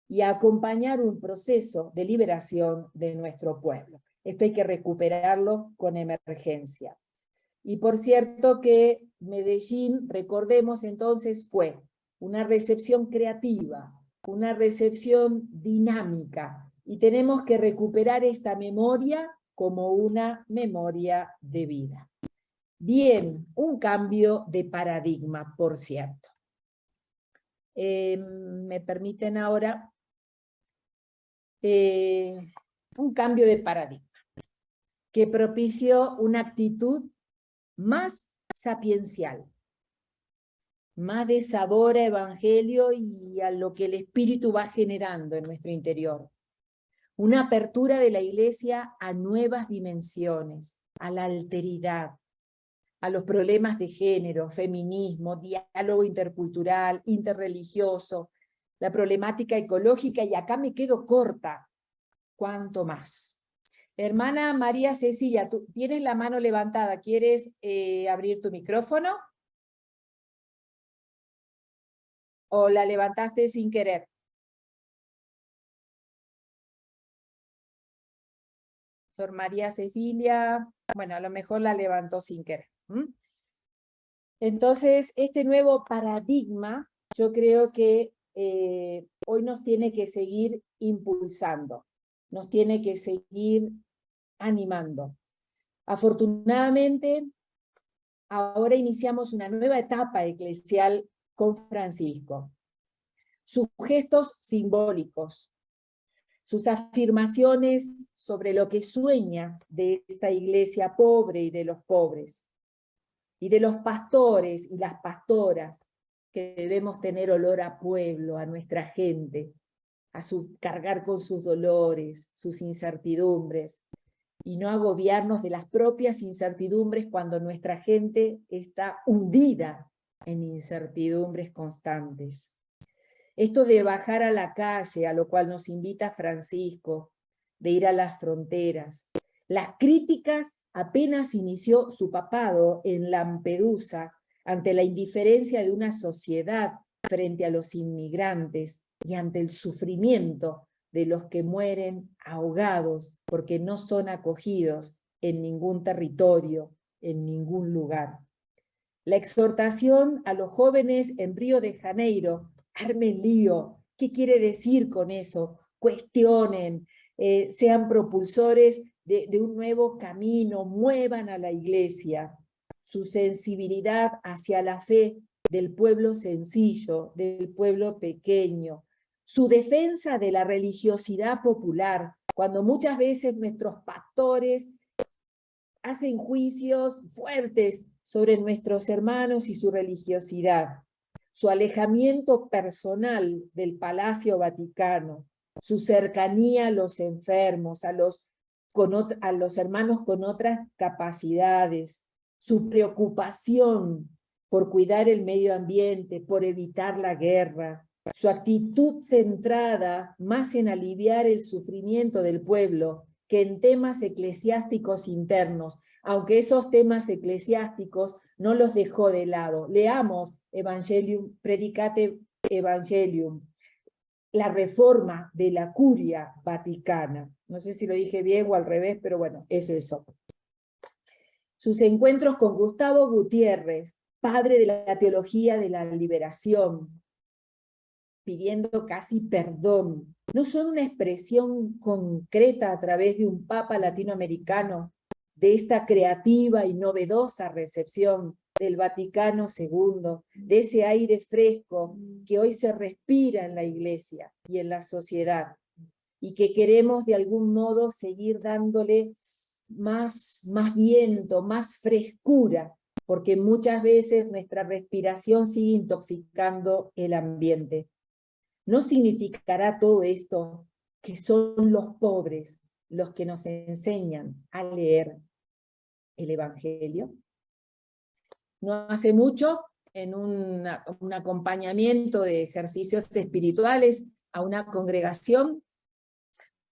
y a acompañar un proceso de liberación de nuestro pueblo. Esto hay que recuperarlo con emergencia. Y por cierto que Medellín, recordemos entonces, fue una recepción creativa, una recepción dinámica, y tenemos que recuperar esta memoria como una memoria de vida. Bien, un cambio de paradigma, por cierto. Me permiten ahora un cambio de paradigma que propició una actitud más sapiencial, más de sabor a evangelio y a lo que el espíritu va generando en nuestro interior. Una apertura de la iglesia a nuevas dimensiones, a la alteridad, a los problemas de género, feminismo, diálogo intercultural, interreligioso, la problemática ecológica, y acá me quedo corta. ¿Cuánto más? Hermana María Cecilia, tú tienes la mano levantada, ¿quieres abrir tu micrófono? ¿O la levantaste sin querer? Sor María Cecilia, bueno, a lo mejor la levantó sin querer. Entonces, este nuevo paradigma, yo creo que hoy nos tiene que seguir impulsando, nos tiene que seguir animando. Afortunadamente, ahora iniciamos una nueva etapa eclesial con Francisco. Sus gestos simbólicos, sus afirmaciones sobre lo que sueña de esta iglesia pobre y de los pobres, y de los pastores y las pastoras, que debemos tener olor a pueblo, a nuestra gente, cargar con sus dolores, sus incertidumbres, y no agobiarnos de las propias incertidumbres cuando nuestra gente está hundida en incertidumbres constantes. Esto de bajar a la calle, a lo cual nos invita Francisco, de ir a las fronteras. Las críticas apenas inició su papado en Lampedusa ante la indiferencia de una sociedad frente a los inmigrantes y ante el sufrimiento de los que mueren ahogados porque no son acogidos en ningún territorio, en ningún lugar. La exhortación a los jóvenes en Río de Janeiro: armen lío. ¿Qué quiere decir con eso? Cuestionen, sean propulsores de un nuevo camino, muevan a la iglesia. Su sensibilidad hacia la fe del pueblo sencillo, del pueblo pequeño. Su defensa de la religiosidad popular, cuando muchas veces nuestros pastores hacen juicios fuertes sobre nuestros hermanos y su religiosidad. Su alejamiento personal del Palacio Vaticano, su cercanía a los enfermos, a los hermanos con otras capacidades, su preocupación por cuidar el medio ambiente, por evitar la guerra, su actitud centrada más en aliviar el sufrimiento del pueblo que en temas eclesiásticos internos, aunque esos temas eclesiásticos no los dejó de lado. Leamos Evangelium, Predicate Evangelium, la reforma de la curia vaticana. No sé si lo dije bien o al revés, pero bueno, es eso. Sus encuentros con Gustavo Gutiérrez, padre de la teología de la liberación, pidiendo casi perdón, no son una expresión concreta a través de un papa latinoamericano de esta creativa y novedosa recepción del Vaticano II, de ese aire fresco que hoy se respira en la iglesia y en la sociedad, y que queremos de algún modo seguir dándole más viento, más frescura, porque muchas veces nuestra respiración sigue intoxicando el ambiente. ¿No significará todo esto que son los pobres los que nos enseñan a leer el Evangelio? No hace mucho, en un acompañamiento de ejercicios espirituales a una congregación,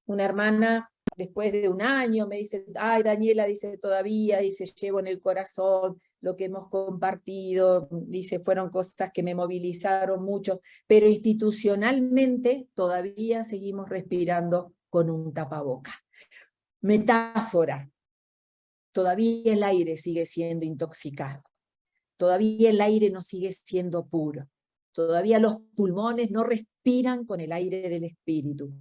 una hermana, después de un año, me dice: ay, Daniela, dice, todavía, dice, llevo en el corazón lo que hemos compartido, dice, fueron cosas que me movilizaron mucho, pero institucionalmente todavía seguimos respirando con un tapaboca. Metáfora, todavía el aire sigue siendo intoxicado, todavía el aire no sigue siendo puro, todavía los pulmones no respiran con el aire del espíritu.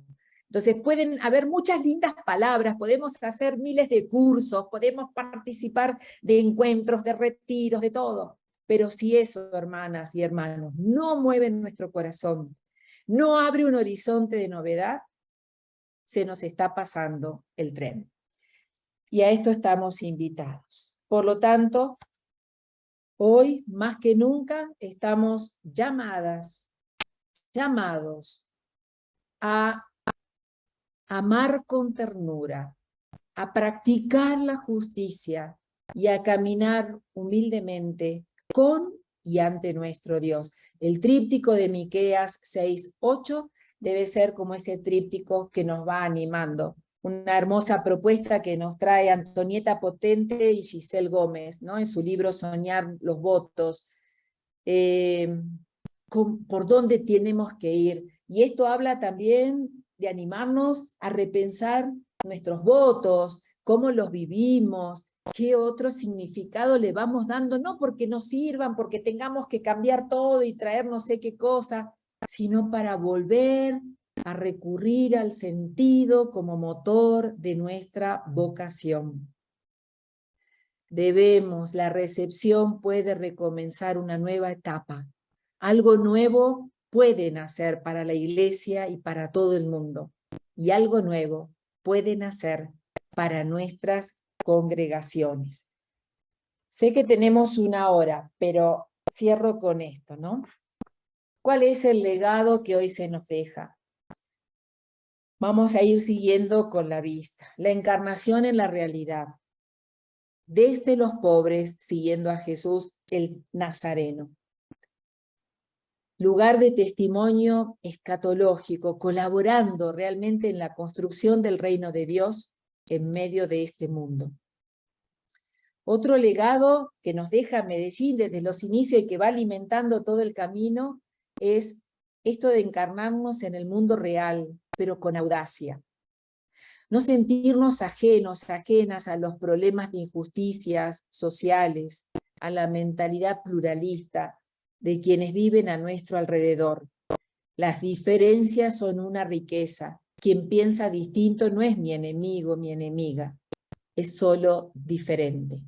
Entonces pueden haber muchas lindas palabras, podemos hacer miles de cursos, podemos participar de encuentros, de retiros, de todo, pero si eso, hermanas y hermanos, no mueve nuestro corazón, no abre un horizonte de novedad, se nos está pasando el tren. Y a esto estamos invitados. Por lo tanto, hoy más que nunca estamos llamados a amar con ternura, a practicar la justicia y a caminar humildemente con y ante nuestro Dios. El tríptico de Miqueas 6:8 debe ser como ese tríptico que nos va animando. Una hermosa propuesta que nos trae Antonieta Potente y Giselle Gómez, ¿no? En su libro Soñar los votos. Por dónde tenemos que ir. Y esto habla también de animarnos a repensar nuestros votos, cómo los vivimos, qué otro significado le vamos dando, no porque nos sirvan, porque tengamos que cambiar todo y traer no sé qué cosa, sino para volver a recurrir al sentido como motor de nuestra vocación. La recepción puede recomenzar una nueva etapa. Algo nuevo puede nacer para la iglesia y para todo el mundo. Y algo nuevo puede nacer para nuestras congregaciones. Sé que tenemos una hora, pero cierro con esto, ¿no? ¿Cuál es el legado que hoy se nos deja? Vamos a ir siguiendo con la vista. La encarnación en la realidad. Desde los pobres, siguiendo a Jesús el Nazareno. Lugar de testimonio escatológico, colaborando realmente en la construcción del reino de Dios en medio de este mundo. Otro legado que nos deja Medellín desde los inicios y que va alimentando todo el camino es esto de encarnarnos en el mundo real, pero con audacia. No sentirnos ajenas a los problemas de injusticias sociales, a la mentalidad pluralista de quienes viven a nuestro alrededor. Las diferencias son una riqueza. Quien piensa distinto no es mi enemigo, mi enemiga, es solo diferente.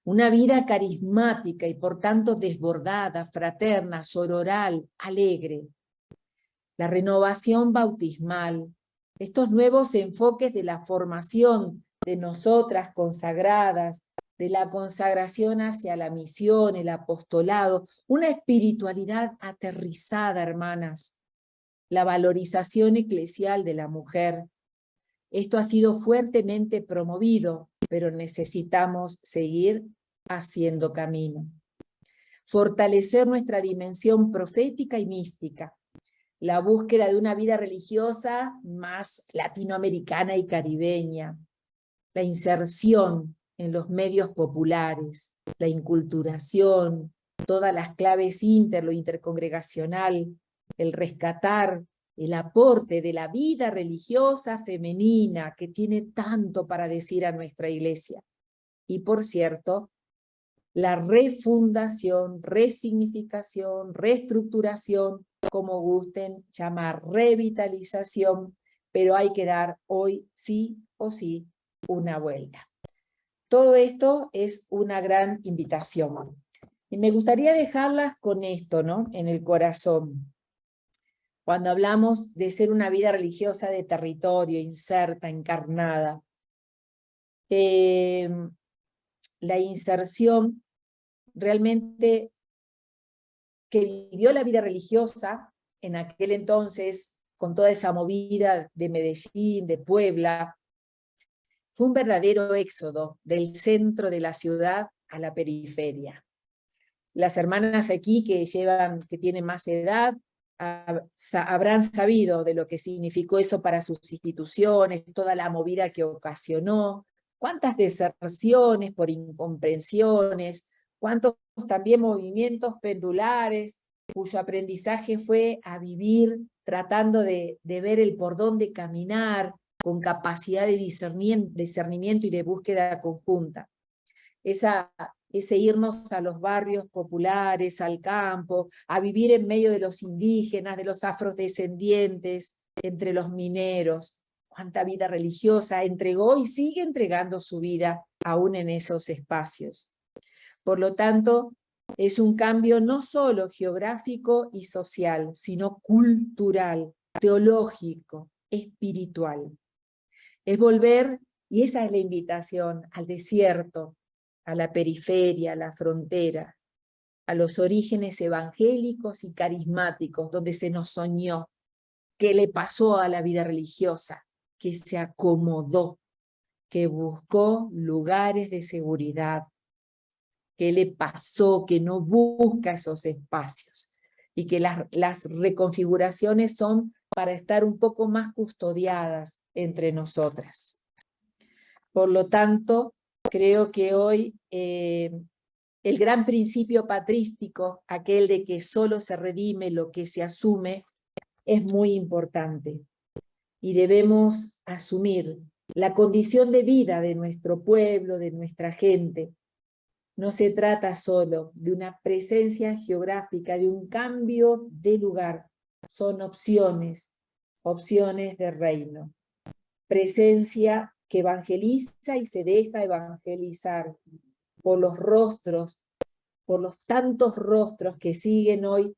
Una vida carismática y por tanto desbordada, fraterna, sororal, alegre. La renovación bautismal, estos nuevos enfoques de la formación de nosotras consagradas, de la consagración hacia la misión, el apostolado, una espiritualidad aterrizada, hermanas, la valorización eclesial de la mujer. Esto ha sido fuertemente promovido, pero necesitamos seguir haciendo camino. Fortalecer nuestra dimensión profética y mística, la búsqueda de una vida religiosa más latinoamericana y caribeña, la inserción en los medios populares, la inculturación, todas las claves lo intercongregacional, el rescatar el aporte de la vida religiosa femenina que tiene tanto para decir a nuestra iglesia. Y por cierto, la refundación, resignificación, reestructuración, como gusten llamar, revitalización, pero hay que dar hoy sí o sí una vuelta. Todo esto es una gran invitación. Y me gustaría dejarlas con esto, ¿no?, en el corazón. Cuando hablamos de ser una vida religiosa de territorio, inserta, encarnada, la inserción realmente que vivió la vida religiosa en aquel entonces, con toda esa movida de Medellín, de Puebla, fue un verdadero éxodo del centro de la ciudad a la periferia. Las hermanas aquí que tienen más edad, habrán sabido de lo que significó eso para sus instituciones, toda la movida que ocasionó, cuántas deserciones por incomprensiones, cuántos también movimientos pendulares, cuyo aprendizaje fue a vivir tratando de ver el por dónde caminar, con capacidad de discernimiento y de búsqueda conjunta. Ese irnos a los barrios populares, al campo, a vivir en medio de los indígenas, de los afrodescendientes, entre los mineros. Cuánta vida religiosa entregó y sigue entregando su vida aún en esos espacios. Por lo tanto, es un cambio no solo geográfico y social, sino cultural, teológico, espiritual. Es volver, y esa es la invitación, al desierto, a la periferia, a la frontera, a los orígenes evangélicos y carismáticos, donde se nos soñó. ¿Qué le pasó a la vida religiosa? Que se acomodó, que buscó lugares de seguridad. ¿Qué le pasó? Que no busca esos espacios. Y que las reconfiguraciones son para estar un poco más custodiadas entre nosotras. Por lo tanto, creo que hoy el gran principio patrístico, aquel de que solo se redime lo que se asume, es muy importante. Y debemos asumir la condición de vida de nuestro pueblo, de nuestra gente. No se trata solo de una presencia geográfica, de un cambio de lugar. Son opciones, opciones de reino. Presencia que evangeliza y se deja evangelizar por los rostros, por los tantos rostros que siguen hoy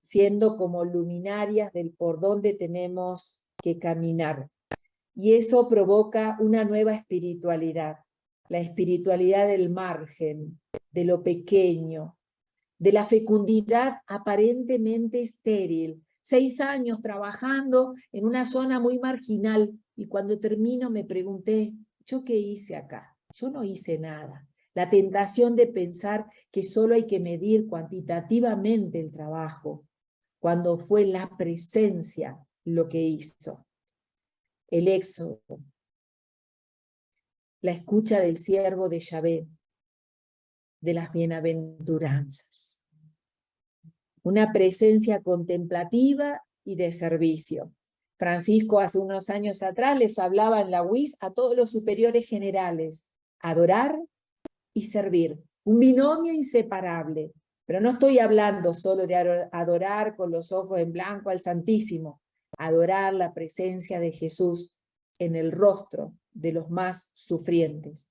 siendo como luminarias del por donde tenemos que caminar. Y eso provoca una nueva espiritualidad, la espiritualidad del margen, de lo pequeño, de la fecundidad aparentemente estéril. 6 años trabajando en una zona muy marginal, y cuando termino me pregunté, ¿yo qué hice acá? Yo no hice nada. La tentación de pensar que solo hay que medir cuantitativamente el trabajo, cuando fue la presencia lo que hizo. El éxodo, la escucha del siervo de Yahvé, de las bienaventuranzas. Una presencia contemplativa y de servicio. Francisco hace unos años atrás les hablaba en la UIS a todos los superiores generales, adorar y servir. un binomio inseparable. Pero no estoy hablando solo de adorar con los ojos en blanco al Santísimo, adorar la presencia de Jesús en el rostro de los más sufrientes,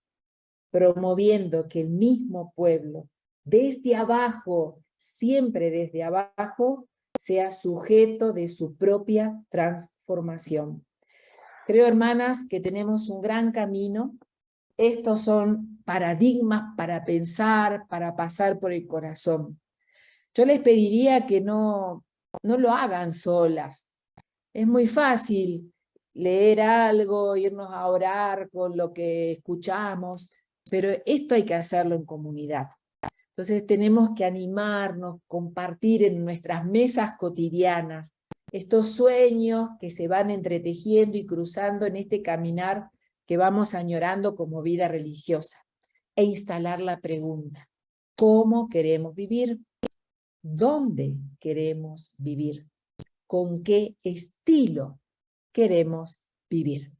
promoviendo que el mismo pueblo, desde abajo, siempre desde abajo, sea sujeto de su propia transformación. Creo, hermanas, que tenemos un gran camino. Estos son paradigmas para pensar, para pasar por el corazón. Yo les pediría que no lo hagan solas. Es muy fácil leer algo, irnos a orar con lo que escuchamos, pero esto hay que hacerlo en comunidad. Entonces tenemos que animarnos, compartir en nuestras mesas cotidianas estos sueños que se van entretejiendo y cruzando en este caminar que vamos añorando como vida religiosa, e instalar la pregunta: ¿cómo queremos vivir? ¿Dónde queremos vivir? ¿Con qué estilo queremos vivir?